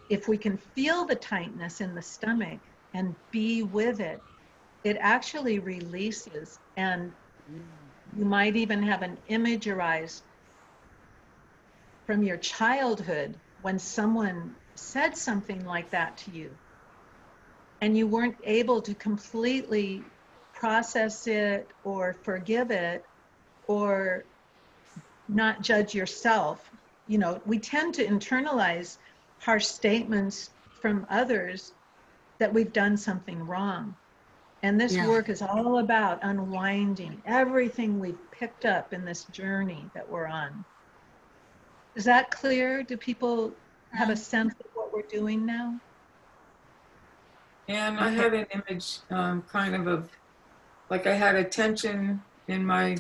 if we can feel the tightness in the stomach and be with it, it actually releases, and you might even have an image arise from your childhood when someone said something like that to you and you weren't able to completely process it or forgive it or not judge yourself. You know, we tend to internalize harsh statements from others that we've done something wrong. And this work is all about unwinding everything we've picked up in this journey that we're on. Is that clear? Do people have a sense of what we're doing now? And I had an image kind of like I had a tension in my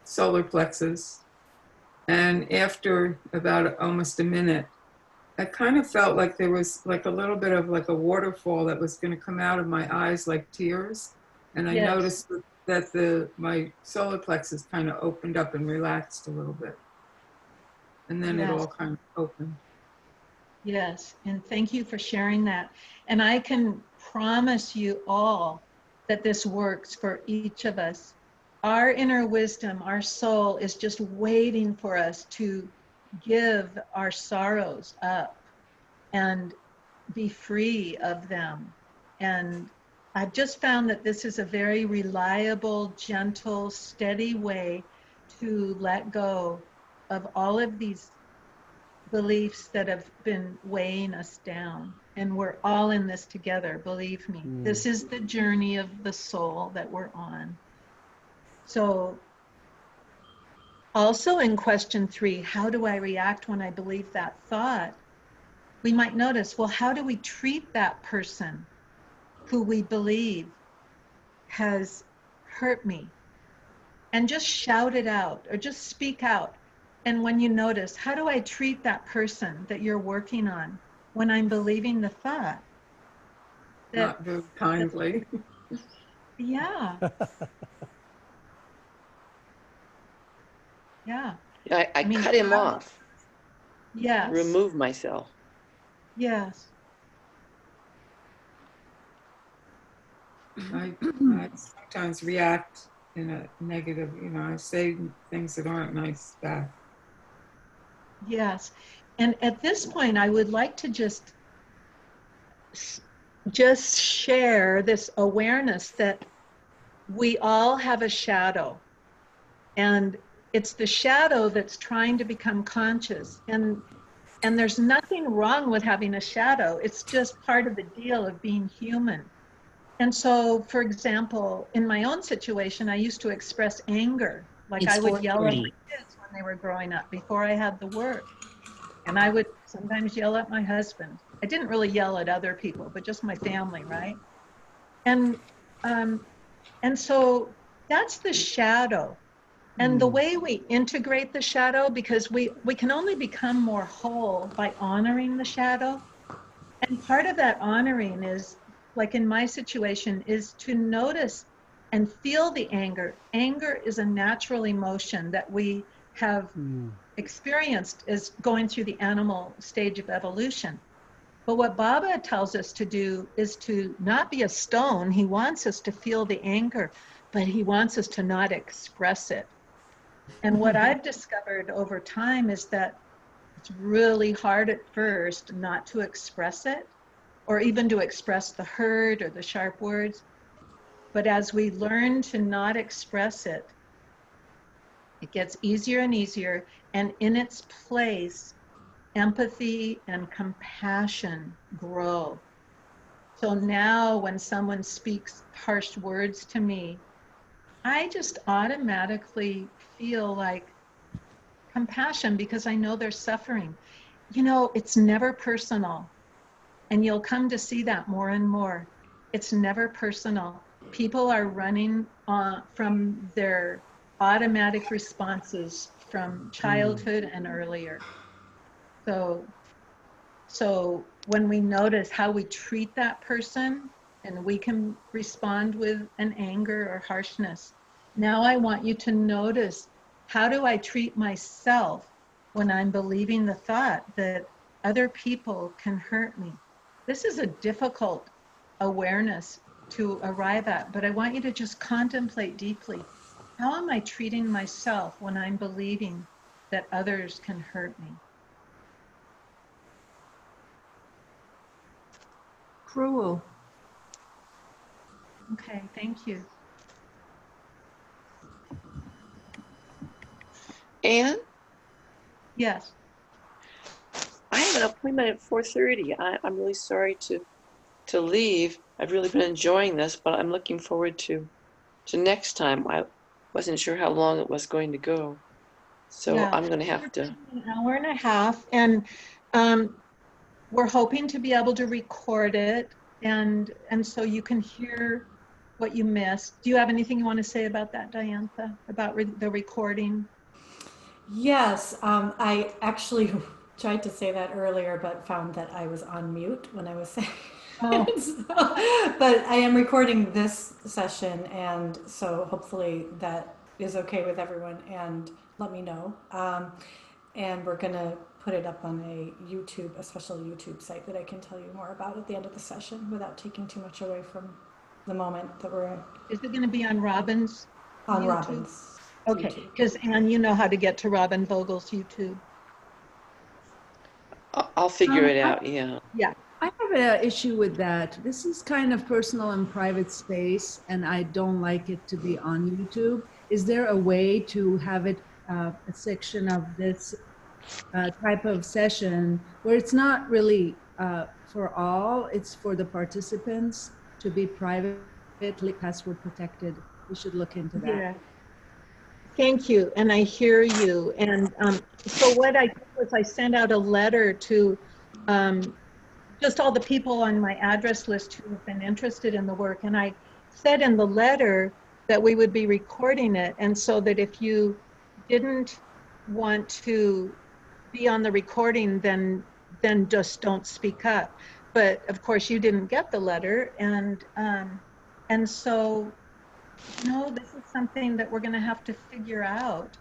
solar plexus. And after about almost a minute, I kind of felt like there was like a little bit of like a waterfall that was going to come out of my eyes like tears. And I noticed that my solar plexus kind of opened up and relaxed a little bit. And then it all kind of opened. Yes, and thank you for sharing that. And I can promise you all that this works for each of us. Our inner wisdom, our soul is just waiting for us to give our sorrows up and be free of them. And I've just found that this is a very reliable, gentle, steady way to let go of all of these beliefs that have been weighing us down. And we're all in this together, believe me. This is the journey of the soul that we're on. So also in question 3, how do I react when I believe that thought? We might notice, well, how do we treat that person who we believe has hurt me? And just shout it out or just speak out. And when you notice, how do I treat that person that you're working on when I'm believing the thought? Not very kindly. Yeah. Yeah. I mean, cut him off. Yes. Remove myself. Yes. I sometimes react in a negative, I say things that aren't nice back. Yes. And at this point, I would like to just share this awareness that we all have a shadow. And it's the shadow that's trying to become conscious. And there's nothing wrong with having a shadow. It's just part of the deal of being human. And so, for example, in my own situation, I used to express anger. Like It's I would yell at 4:30. my kids when they were growing up before I had the work. And I would sometimes yell at my husband. I didn't really yell at other people, but just my family, right? And um, and so that's the shadow. And the way we integrate the shadow, because we can only become more whole by honoring the shadow. And part of that honoring is, like in my situation, is to notice and feel the anger. Anger is a natural emotion that we have experienced as going through the animal stage of evolution. But what Baba tells us to do is to not be a stone. He wants us to feel the anger, but he wants us to not express it. And what I've discovered over time is that it's really hard at first not to express it, or even to express the hurt or the sharp words. But as we learn to not express it, it gets easier and easier. And in its place, empathy and compassion grow. So now when someone speaks harsh words to me, I just automatically feel like compassion because I know they're suffering. You know, it's never personal. And you'll come to see that more and more. It's never personal. People are running from their automatic responses from childhood and earlier. So when we notice how we treat that person, and we can respond with an anger or harshness. Now I want you to notice, how do I treat myself when I'm believing the thought that other people can hurt me? This is a difficult awareness to arrive at, but I want you to just contemplate deeply. How am I treating myself when I'm believing that others can hurt me? Cruel. Okay, thank you. Anne, Yes. I have an appointment at 4:30. I'm really sorry to leave. I've really been enjoying this, but I'm looking forward to next time. I wasn't sure how long it was going to go, so Yeah. I'm going to We're have to. doing an hour and a half, and we're hoping to be able to record it, and so you can hear what you missed. Do you have anything you want to say about that, Diantha, about the recording? Yes, I actually tried to say that earlier, but found that I was on mute when I was saying it. So, but I am recording this session, and so hopefully that is okay with everyone, and let me know. And we're gonna put it up on a special YouTube site that I can tell you more about at the end of the session without taking too much away from the moment that we're in. Is it going to be on Robin's On YouTube? Robin's Okay, YouTube. because Anne, you know how to get to Robin Vogel's YouTube. I'll figure it out. Yeah. Yeah. I have an issue with that. This is kind of personal and private space, and I don't like it to be on YouTube. Is there a way to have it a section of this type of session where it's not really for all, it's for the participants to be privately password protected? We should look into that. Yeah. Thank you, and I hear you. And so what I did was I sent out a letter to just all the people on my address list who have been interested in the work. And I said in the letter that we would be recording it, and so that if you didn't want to be on the recording, then just don't speak up. But of course, you didn't get the letter, and so no, this is something that we're going to have to figure out.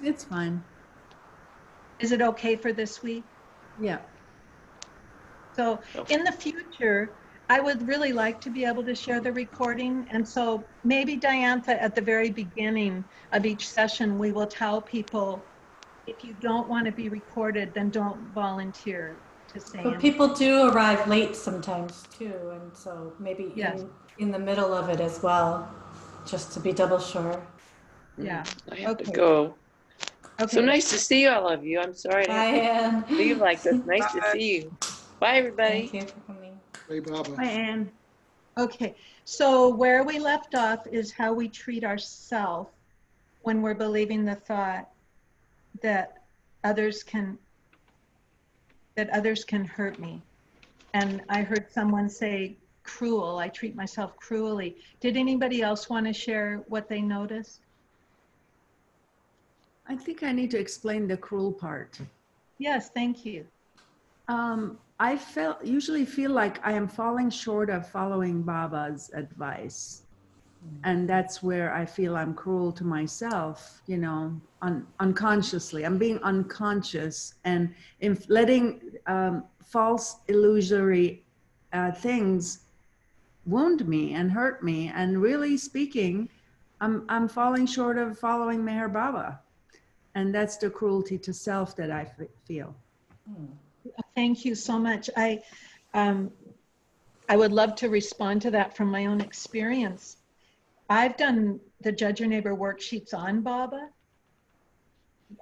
It's fine. Is it okay for this week? Yeah. So in the future, I would really like to be able to share the recording. And so maybe Diantha, at the very beginning of each session, we will tell people, if you don't want to be recorded, then don't volunteer to say But anything. people do arrive late sometimes too, and so maybe Yes. in the middle of it as well, just to be double sure. Yeah. I have to go. Okay. So nice to see all of you. I'm sorry to Bye, have to Anne. leave like this. Nice to Bye. see you. Bye, everybody. Thank you for coming. Ray Baba. Hi, Anne. Okay, so where we left off is how we treat ourselves when we're believing the thought that others can hurt me. And I heard someone say cruel. I treat myself cruelly. Did anybody else want to share what they noticed? I think I need to explain the cruel part. Yes, thank you. I usually feel like I am falling short of following Baba's advice. And that's where I feel I'm cruel to myself, you know, unconsciously. I'm being unconscious and letting false illusory things wound me and hurt me. And really speaking, I'm falling short of following Meher Baba. And that's the cruelty to self that I feel. Thank you so much. I would love to respond to that from my own experience. I've done the Judge Your Neighbor worksheets on Baba.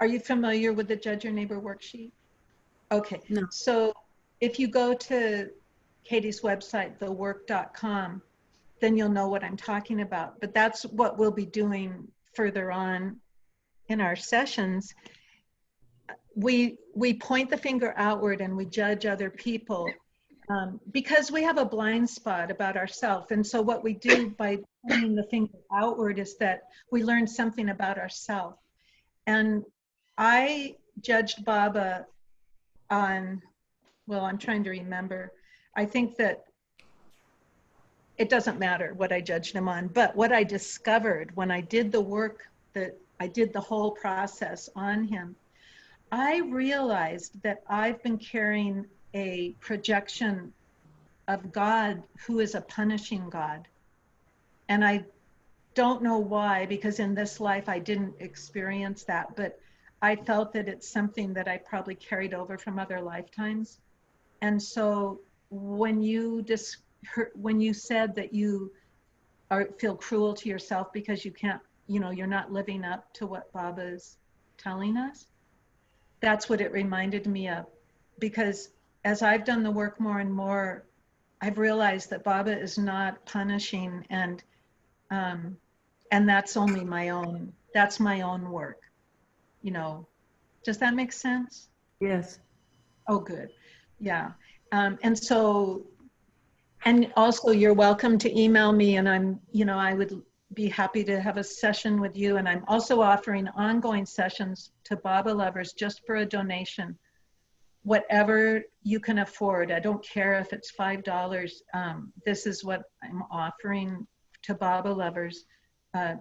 Are you familiar with the Judge Your Neighbor worksheet? Okay, no. So if you go to Katie's website, thework.com, then you'll know what I'm talking about. But that's what we'll be doing further on in our sessions. We point the finger outward and we judge other people because we have a blind spot about ourselves. And so what we do by pointing the finger outward is that we learn something about ourselves. And I judged Baba on, well, I'm trying to remember. I think that it doesn't matter what I judged him on, but what I discovered when I did the work, that I did the whole process on him, I realized that I've been carrying a projection of God who is a punishing God. And I don't know why, because in this life I didn't experience that, but I felt that it's something that I probably carried over from other lifetimes. And so when you said that you feel cruel to yourself because you can't, you know, you're not living up to what Baba is telling us, that's what it reminded me of. Because as I've done the work more and more, I've realized that Baba is not punishing, and that's only my own, that's my own work, you know. Does that make sense? Yes. Oh, good. Yeah. And so, and also you're welcome to email me, and I'm, you know, I would be happy to have a session with you. And I'm also offering ongoing sessions to Baba lovers just for a donation, whatever you can afford. I don't care if it's $5. This is what I'm offering to Baba lovers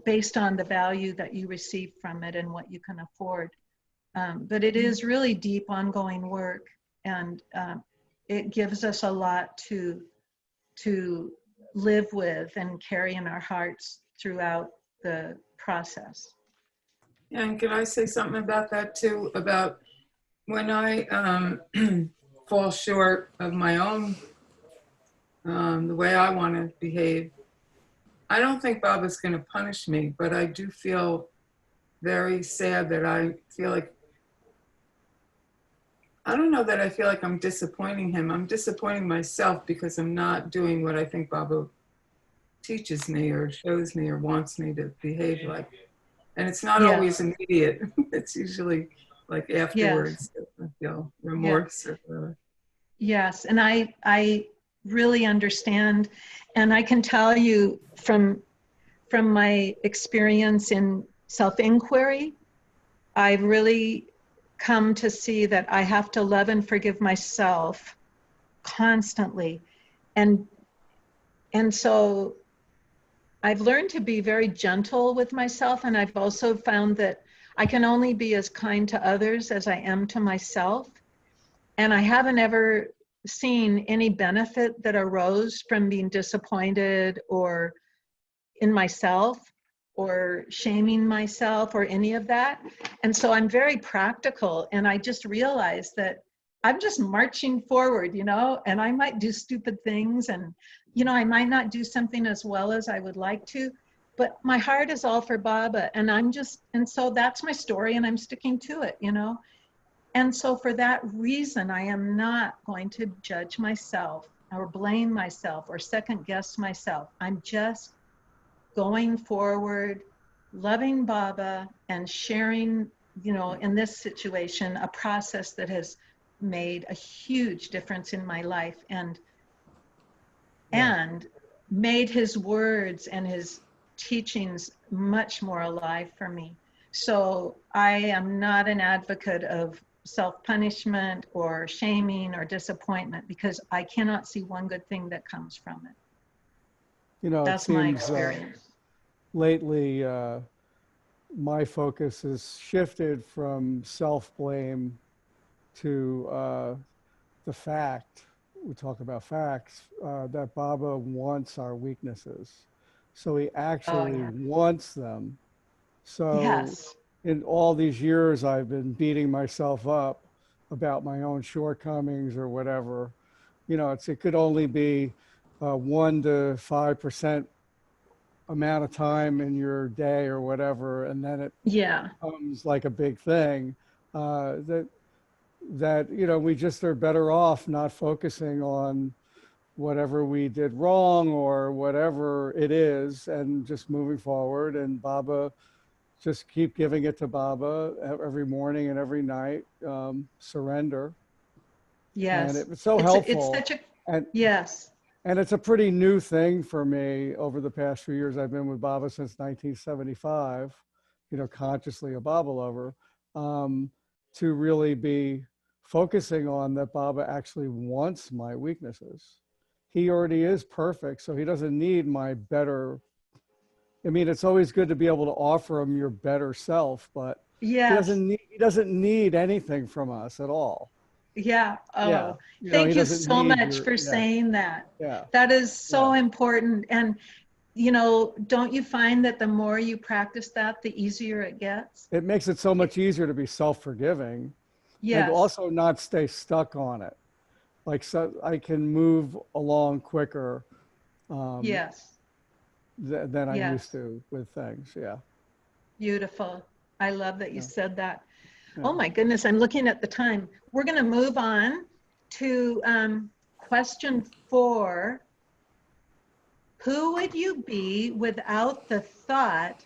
based on the value that you receive from it and what you can afford. But it is really deep, ongoing work, and it gives us a lot to live with and carry in our hearts throughout the process. Yeah, and can I say something about that too? About when I fall short of my own, the way I want to behave, I don't think Baba's going to punish me, but I do feel very sad that I feel like, I don't know that I feel like I'm disappointing him. I'm disappointing myself because I'm not doing what I think Baba teaches me or shows me or wants me to behave like. And it's not always immediate. It's usually like afterwards. Yes. I feel remorse or whatever. Yes, and I really understand, and I can tell you from my experience in self-inquiry, I've really come to see that I have to love and forgive myself constantly, and so I've learned to be very gentle with myself, and I've also found that I can only be as kind to others as I am to myself. And I haven't ever seen any benefit that arose from being disappointed or in myself or shaming myself or any of that. And so I'm very practical, and I just realized that I'm just marching forward, you know, and I might do stupid things, and, you know, I might not do something as well as I would like to, but my heart is all for Baba, and and so that's my story, and I'm sticking to it, you know. And so for that reason, I am not going to judge myself. or blame myself or second guess myself. I'm just going forward, loving Baba and sharing, in this situation, a process that has made a huge difference in my life and made his words and his teachings much more alive for me. So I am not an advocate of self-punishment or shaming or disappointment, because I cannot see one good thing that comes from it. That's my experience. Lately, my focus has shifted from self-blame to the fact, we talk about facts, that Baba wants our weaknesses. So he actually wants them. So in all these years, I've been beating myself up about my own shortcomings or whatever. It could only be 1 to 5% amount of time in your day or whatever, and then it becomes like a big thing. That we just are better off not focusing on whatever we did wrong or whatever it is, and just moving forward. And Baba, just keep giving it to Baba every morning and every night. Surrender. Yes. And it's so helpful. It's such a, And it's a pretty new thing for me over the past few years. I've been with Baba since 1975, consciously a Baba lover, to really be focusing on that Baba actually wants my weaknesses. He already is perfect, so he doesn't need my better. I mean, it's always good to be able to offer him your better self, but he doesn't need anything from us at all. Yeah. Oh, thank you so much for saying that. Yeah. That is so important. And, don't you find that the more you practice that, the easier it gets? It makes it so much easier to be self-forgiving. Yes. And also not stay stuck on it. Like, so I can move along quicker than I used to with things. Yeah. Beautiful. I love that you said that. Oh my goodness, I'm looking at the time. We're going to move on to question 4. Who would you be without the thought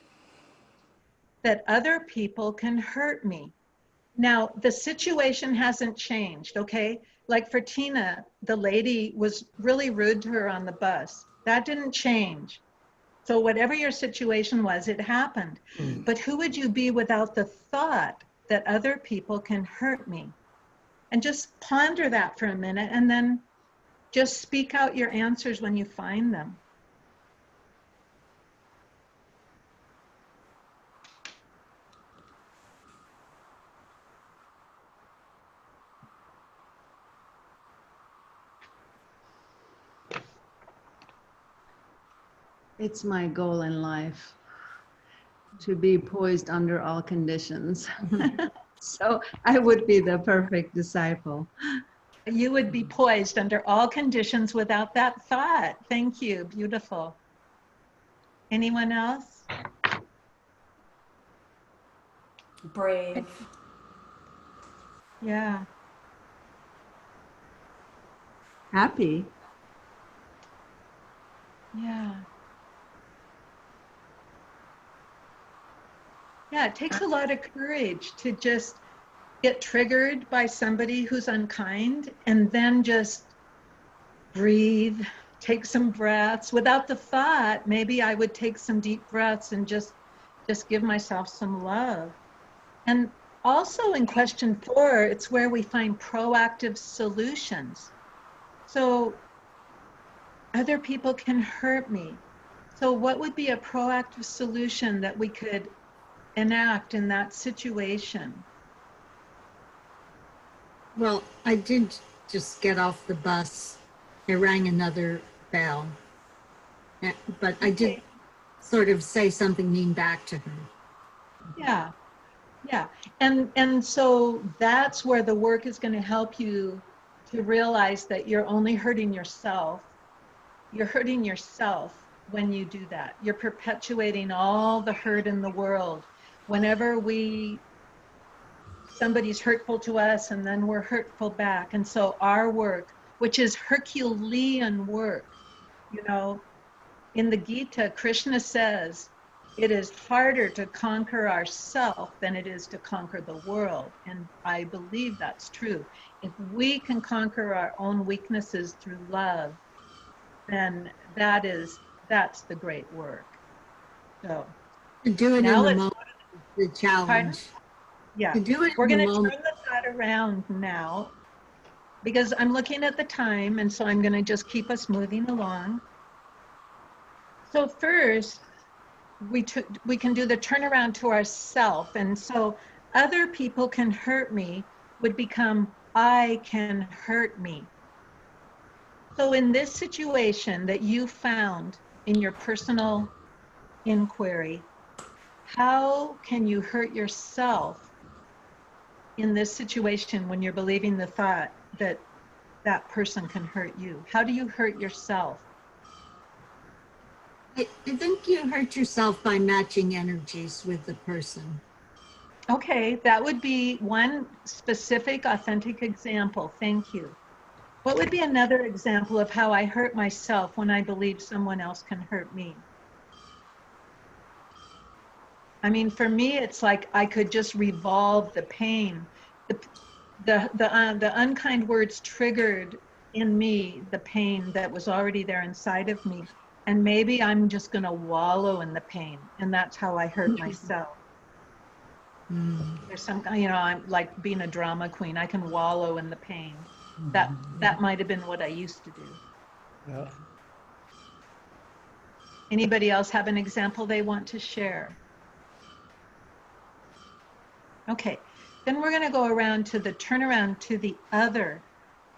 that other people can hurt me? Now, the situation hasn't changed, okay? Like for Tina, the lady was really rude to her on the bus. That didn't change. So whatever your situation was, it happened. But who would you be without the thought that other people can hurt me? And just ponder that for a minute, and then just speak out your answers when you find them. It's my goal in life to be poised under all conditions. So I would be the perfect disciple. You would be poised under all conditions without that thought. Thank you. Beautiful. Anyone else? Brave. Yeah. Happy. Yeah. Yeah, it takes a lot of courage to just get triggered by somebody who's unkind and then just breathe, take some breaths. Without the thought, maybe I would take some deep breaths and just give myself some love. And also in question 4, it's where we find proactive solutions. So other people can hurt me. So what would be a proactive solution that we could enact in that situation? Well, I did just get off the bus. I rang another bell, but I did sort of say something mean back to her. Yeah, yeah. And so that's where the work is going to help you to realize that you're only hurting yourself. You're hurting yourself when you do that. You're perpetuating all the hurt in the world. Whenever somebody's hurtful to us and then we're hurtful back. And so our work which is Herculean work. You know, in the Gita, Krishna says, it is harder to conquer ourself than it is to conquer the world. And I believe that's true. If we can conquer our own weaknesses through love, then that's the great work. So To do it now in the let's, moment, the challenge. pardon? Yeah, To do it we're in going the to moment. turn the thought around now because I'm looking at the time, and so I'm going to just keep us moving along. So first, we can do the turnaround to ourself, and so other people can hurt me would become I can hurt me. So in this situation that you found in your personal inquiry, how can you hurt yourself in this situation when you're believing the thought that that person can hurt you? How do you hurt yourself? I think you hurt yourself by matching energies with the person. Okay, that would be one specific, authentic example. Thank you. What would be another example of how I hurt myself when I believe someone else can hurt me? I mean, for me, it's like I could just revolve the pain. The unkind words triggered in me the pain that was already there inside of me. And maybe I'm just going to wallow in the pain. And that's how I hurt myself. There's some, you know, I'm like being a drama queen. I can wallow in the pain. That might have been what I used to do. Yeah. Anybody else have an example they want to share? Okay, then we're going to go around to the turnaround to the other.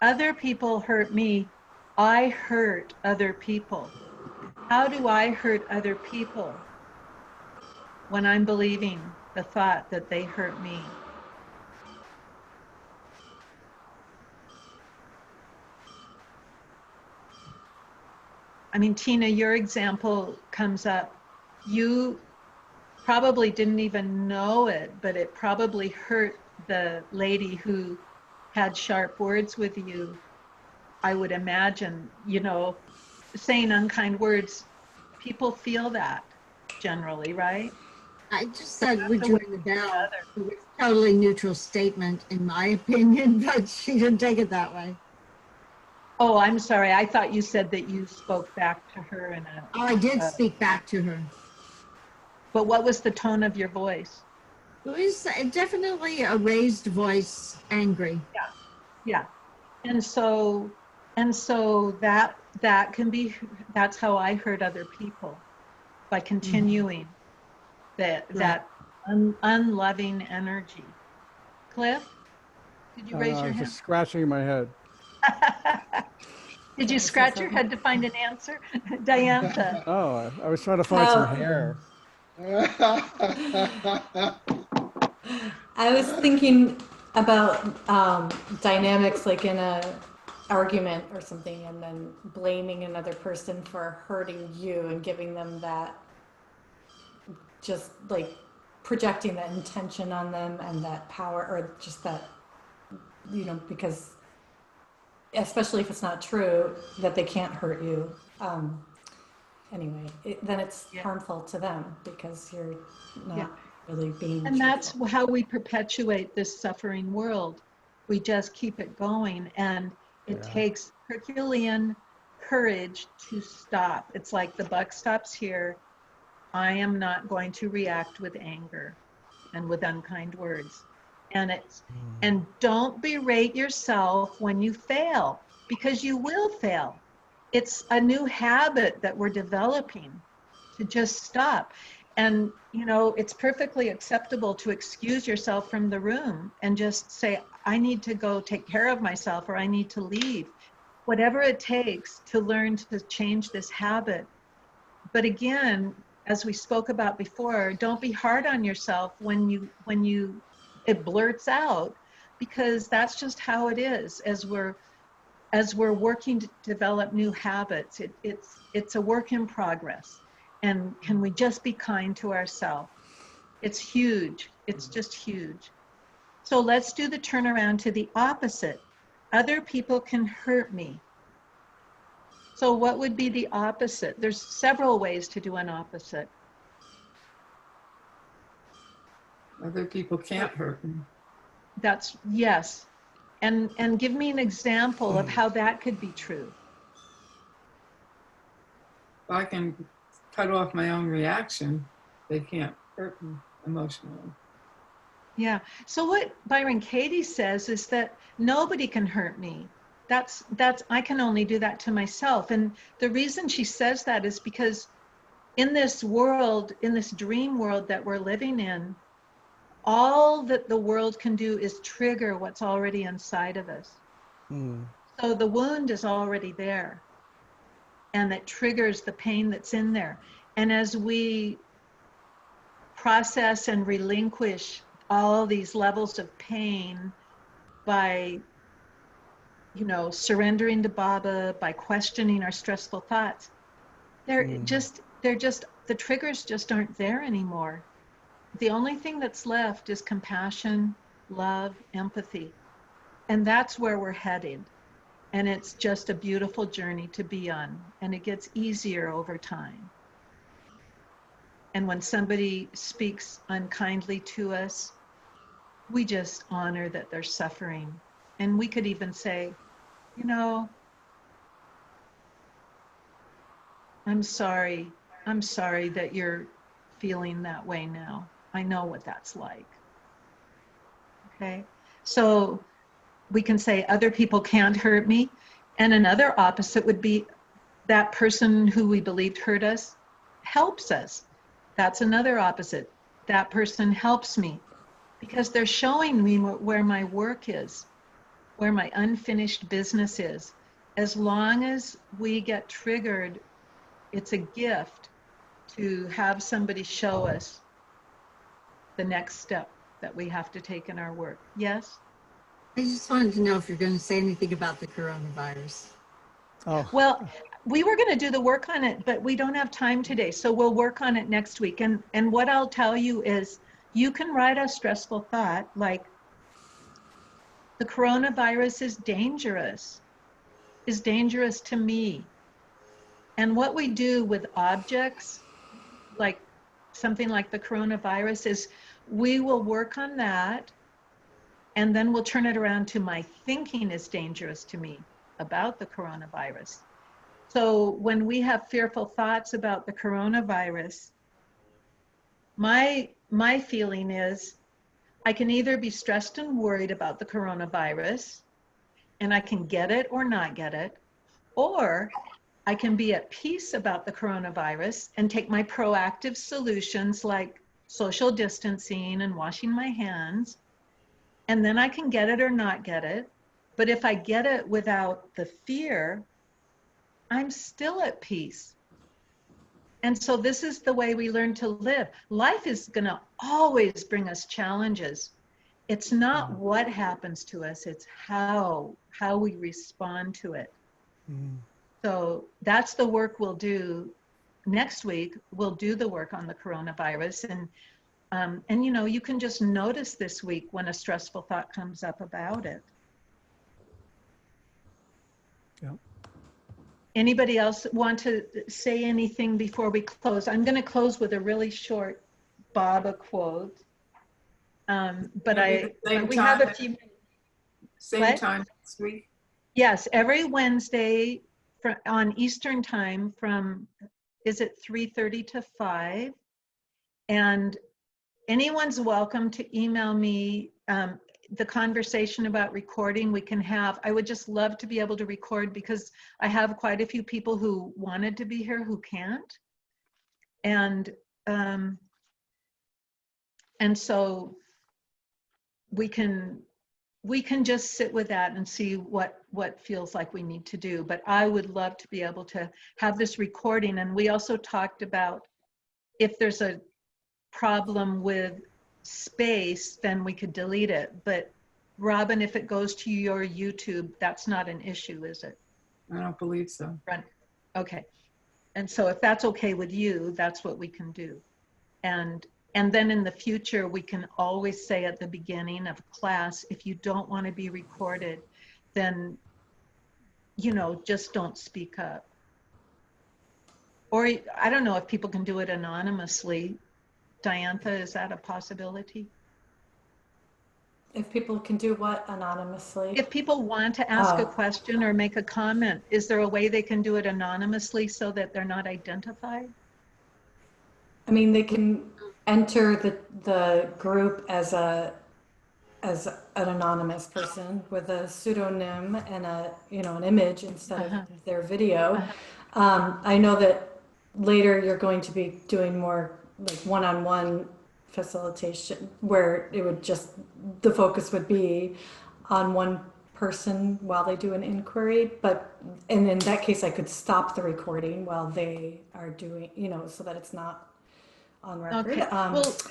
Other people hurt me. I hurt other people. How do I hurt other people when I'm believing the thought that they hurt me? I mean, Tina, your example comes up. You probably didn't even know it, but it probably hurt the lady who had sharp words with you. I would imagine, you know, saying unkind words, people feel that generally, right? I just said, would you ring the bell? It was a totally neutral statement, in my opinion, but she didn't take it that way. Oh, I'm sorry. I thought you said that you spoke back to her in a. Oh, I did speak back to her. But what was the tone of your voice? It was definitely a raised voice, angry. Yeah. And so that can be, that's how I hurt other people, by continuing that unloving energy. Cliff, did you raise I your was hand? just scratching my head. Did you scratch your head to find an answer? Diantha. Oh, I was trying to find some hair. I was thinking about dynamics like in a argument or something, and then blaming another person for hurting you and giving them that, just like projecting that intention on them and that power, or just that, you know, because especially if it's not true, that they can't hurt you. Anyway, then it's harmful to them because you're not really being. And that's how we perpetuate this suffering world. We just keep it going, and it takes Herculean courage to stop. It's like the buck stops here. I am not going to react with anger and with unkind words. And don't berate yourself when you fail, because you will fail. It's a new habit that we're developing, to just stop. And, you know, it's perfectly acceptable to excuse yourself from the room and just say, I need to go take care of myself, or I need to leave. Whatever it takes to learn to change this habit. But again, as we spoke about before, don't be hard on yourself when it blurts out, because that's just how it is. As we're working to develop new habits, it's a work in progress. And can we just be kind to ourselves? It's huge. It's just huge. So let's do the turnaround to the opposite. other people can hurt me. So what would be the opposite? There's several ways to do an opposite. Other people can't hurt me. That's, yes. And give me an example of how that could be true. If I can cut off my own reaction, they can't hurt me emotionally. Yeah. So what Byron Katie says is that nobody can hurt me. That's I can only do that to myself. And the reason she says that is because in this world, in this dream world that we're living in, all that the world can do is trigger what's already inside of us. So the wound is already there, and that triggers the pain that's in there. And as we process and relinquish all these levels of pain by, you know, surrendering to Baba, by questioning our stressful thoughts, the triggers just aren't there anymore. The only thing that's left is compassion, love, empathy. And that's where we're headed. And it's just a beautiful journey to be on. And it gets easier over time. And when somebody speaks unkindly to us, we just honor that they're suffering. And we could even say, you know, I'm sorry that you're feeling that way now. I know what that's like. Okay, so we can say other people can't hurt me. And another opposite would be that person who we believed hurt us helps us. That's another opposite. That person helps me because they're showing me where my work is, where my unfinished business is. As long as we get triggered, it's a gift to have somebody show us the next step that we have to take in our work. Yes? I just wanted to know if you're going to say anything about the coronavirus. Oh, Well, we were going to do the work on it, but we don't have time today. So we'll work on it next week. And what I'll tell you is you can write a stressful thought like, the coronavirus is dangerous to me. And what we do with objects, like something like the coronavirus, is we will work on that, and then we'll turn it around to my thinking is dangerous to me about the coronavirus. So when we have fearful thoughts about the coronavirus, my feeling is I can either be stressed and worried about the coronavirus, and I can get it or not get it, or I can be at peace about the coronavirus and take my proactive solutions like social distancing and washing my hands, and then I can get it or not get it. But if I get it without the fear, I'm still at peace. And so this is the way we learn to live. Life is going to always bring us challenges. It's not what happens to us, it's how we respond to it. So that's the work we'll do next week. We'll do the work on the coronavirus, and you know, you can just notice this week when a stressful thought comes up about it. yeah. Anybody else want to say anything before we close? I'm going to close with a really short Baba quote. But we have a few. Same time next week? Yes, every Wednesday on Eastern time from, is it 3:30 to 5? And anyone's welcome to email me the conversation about recording we can have. I would just love to be able to record because I have quite a few people who wanted to be here who can't. And so we can just sit with that and see what feels like we need to do. But I would love to be able to have this recording. And we also talked about if there's a problem with space, then we could delete it. But Robin, if it goes to your YouTube, that's not an issue, is it? I don't believe so. Right. Okay. And so if that's okay with you, that's what we can do. And then in the future, we can always say at the beginning of class, if you don't want to be recorded, then, you know, just don't speak up. Or I don't know if people can do it anonymously. Diantha, is that a possibility? If people can do what anonymously? If people want to ask a question or make a comment, is there a way they can do it anonymously so that they're not identified? I mean, they can enter the group as an anonymous person with a pseudonym and an image instead of their video. I know that later you're going to be doing more like one-on-one facilitation where it would just, the focus would be on one person while they do an inquiry, and in that case I could stop the recording while they are doing, so that it's not on record. Okay,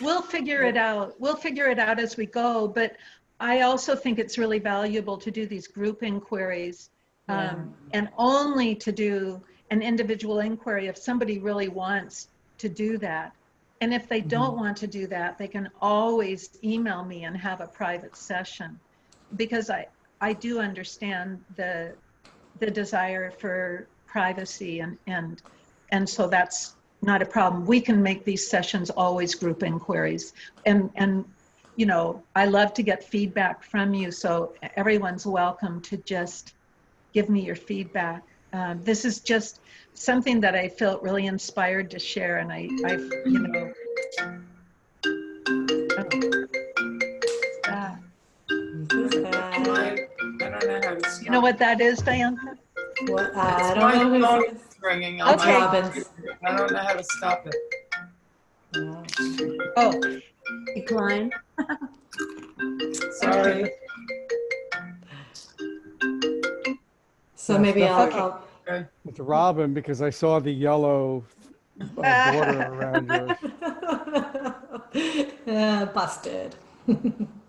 we'll figure it out. We'll figure it out as we go, but I also think it's really valuable to do these group inquiries, and only to do an individual inquiry if somebody really wants to do that. And if they don't want to do that, they can always email me and have a private session, because I do understand the desire for privacy, and so that's not a problem. We can make these sessions always group inquiries, and I love to get feedback from you, so everyone's welcome to just give me your feedback. This is just something that I felt really inspired to share, and I don't know how to stop. You know what that is, Diantha? What? I don't know who It's ringing on Okay. Robbins. I don't know how to stop it. Oh, Decline. Sorry. So maybe I'll It's Robin, because I saw the yellow border around yours. busted.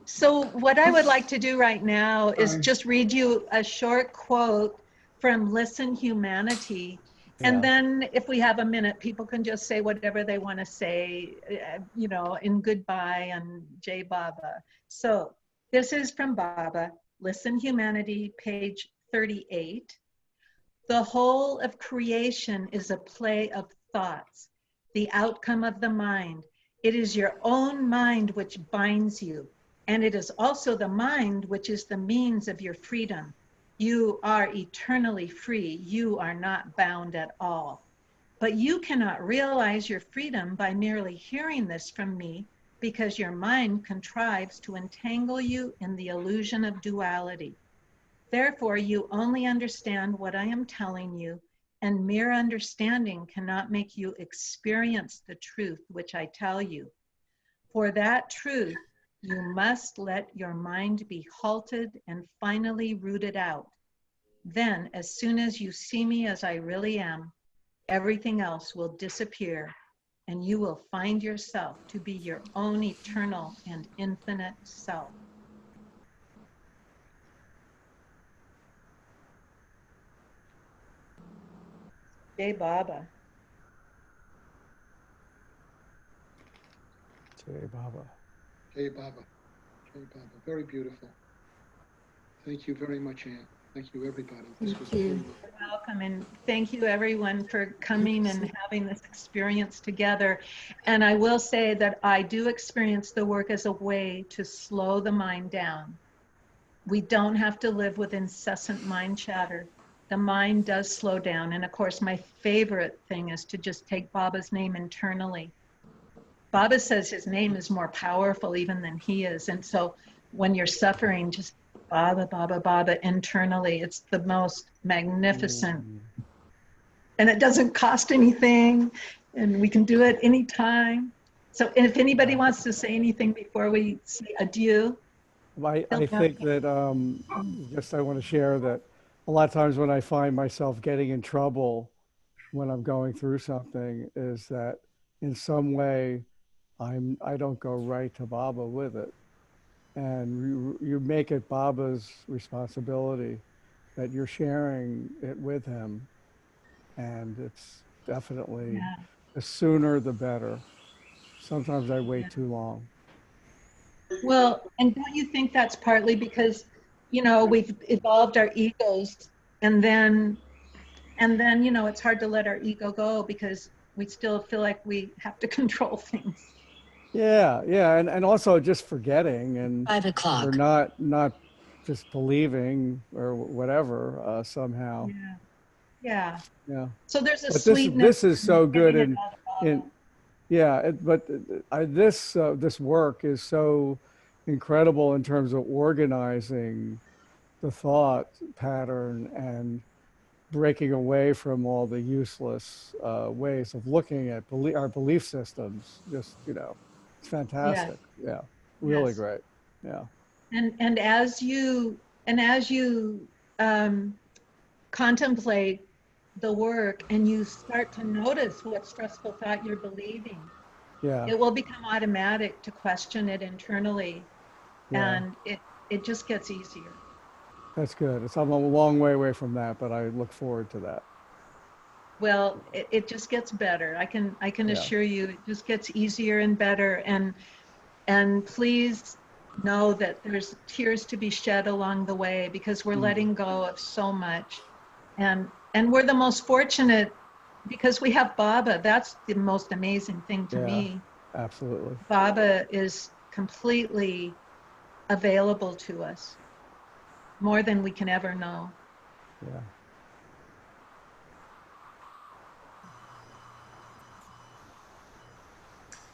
so what I would like to do right now is just read you a short quote from Listen Humanity. And then if we have a minute, people can just say whatever they want to say, in goodbye and Jai Baba. So this is from Baba, Listen Humanity, page 38. The whole of creation is a play of thoughts, the outcome of the mind. It is your own mind which binds you, and it is also the mind which is the means of your freedom. You are eternally free. You are not bound at all. But you cannot realize your freedom by merely hearing this from me, because your mind contrives to entangle you in the illusion of duality. Therefore, you only understand what I am telling you, and mere understanding cannot make you experience the truth which I tell you. For that truth, you must let your mind be halted and finally rooted out. Then, as soon as you see me as I really am, everything else will disappear, and you will find yourself to be your own eternal and infinite self. Jai Baba. Jai Baba. Jai Baba. Jai Baba. Very beautiful. Thank you very much, Anne. Thank you, everybody. Thank you. You're welcome, and thank you everyone for coming and having this experience together. And I will say that I do experience the work as a way to slow the mind down. We don't have to live with incessant mind chatter. The mind does slow down. And of course, my favorite thing is to just take Baba's name internally. Baba says his name is more powerful even than he is. And so when you're suffering, just Baba, Baba, Baba internally. It's the most magnificent. And it doesn't cost anything, and we can do it anytime. So if anybody wants to say anything before we say adieu. I think that I want to share that a lot of times when I find myself getting in trouble when I'm going through something is that in some way I don't go right to Baba with it. And you make it Baba's responsibility that you're sharing it with him. And it's definitely the sooner the better. Sometimes I wait too long. Well, and don't you think that's partly because you know, we've evolved our egos, and then you know, it's hard to let our ego go because we still feel like we have to control things. Yeah, yeah, and also just forgetting and 5 or o'clock. not just believing or whatever somehow. Yeah. Yeah. Yeah. So there's a But sweetness this is in so good getting it out of the in bottle. yeah, this work is so incredible in terms of organizing the thought pattern and breaking away from all the useless ways of looking at our belief systems. Just, you know, it's Yes. fantastic. Yeah, really Yes. great. Yeah. And as you contemplate the work and you start to notice what stressful thought you're believing, Yeah. it will become automatic to question it internally, Yeah. and it just gets easier. That's good. I'm a long way away from that, but I look forward to that. Well, it just gets better. I can Yeah. assure you, it just gets easier and better. And please know that there's tears to be shed along the way because we're letting go of so much. And we're the most fortunate because we have Baba. That's the most amazing thing to Yeah, me. absolutely. Baba is completely available to us, more than we can ever know. Yeah.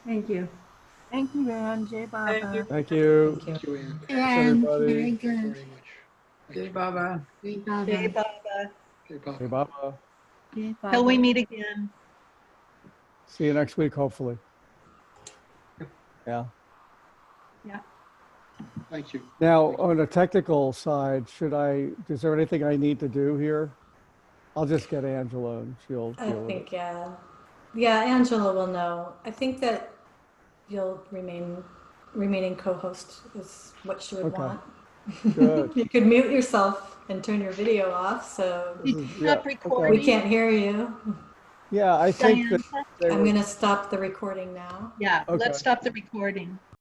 Thank you. Thank you, Anne. Jai Thank Baba. you. Thank you. Thank you, Anne. Thanks, And everybody. very good. Very much. Thank Jai you. Baba. Great, Hey, Baba. Baba. Okay, Baba. Hey, Baba. Jai Till we Baba. meet again. See you next week, hopefully. Yeah. Yeah. Thank you. Now, on a technical side, is there anything I need to do here? I'll just get Angela and she'll I deal with it. think, yeah, Angela will know. I think that you'll remaining co-host is what she would Okay. want. Good. You could mute yourself and turn your video off so This Did is, you yeah, stop we recording? can't hear you. Yeah, I think that Diantha? they I'm were, gonna stop the recording now. Yeah, let's okay. stop the recording.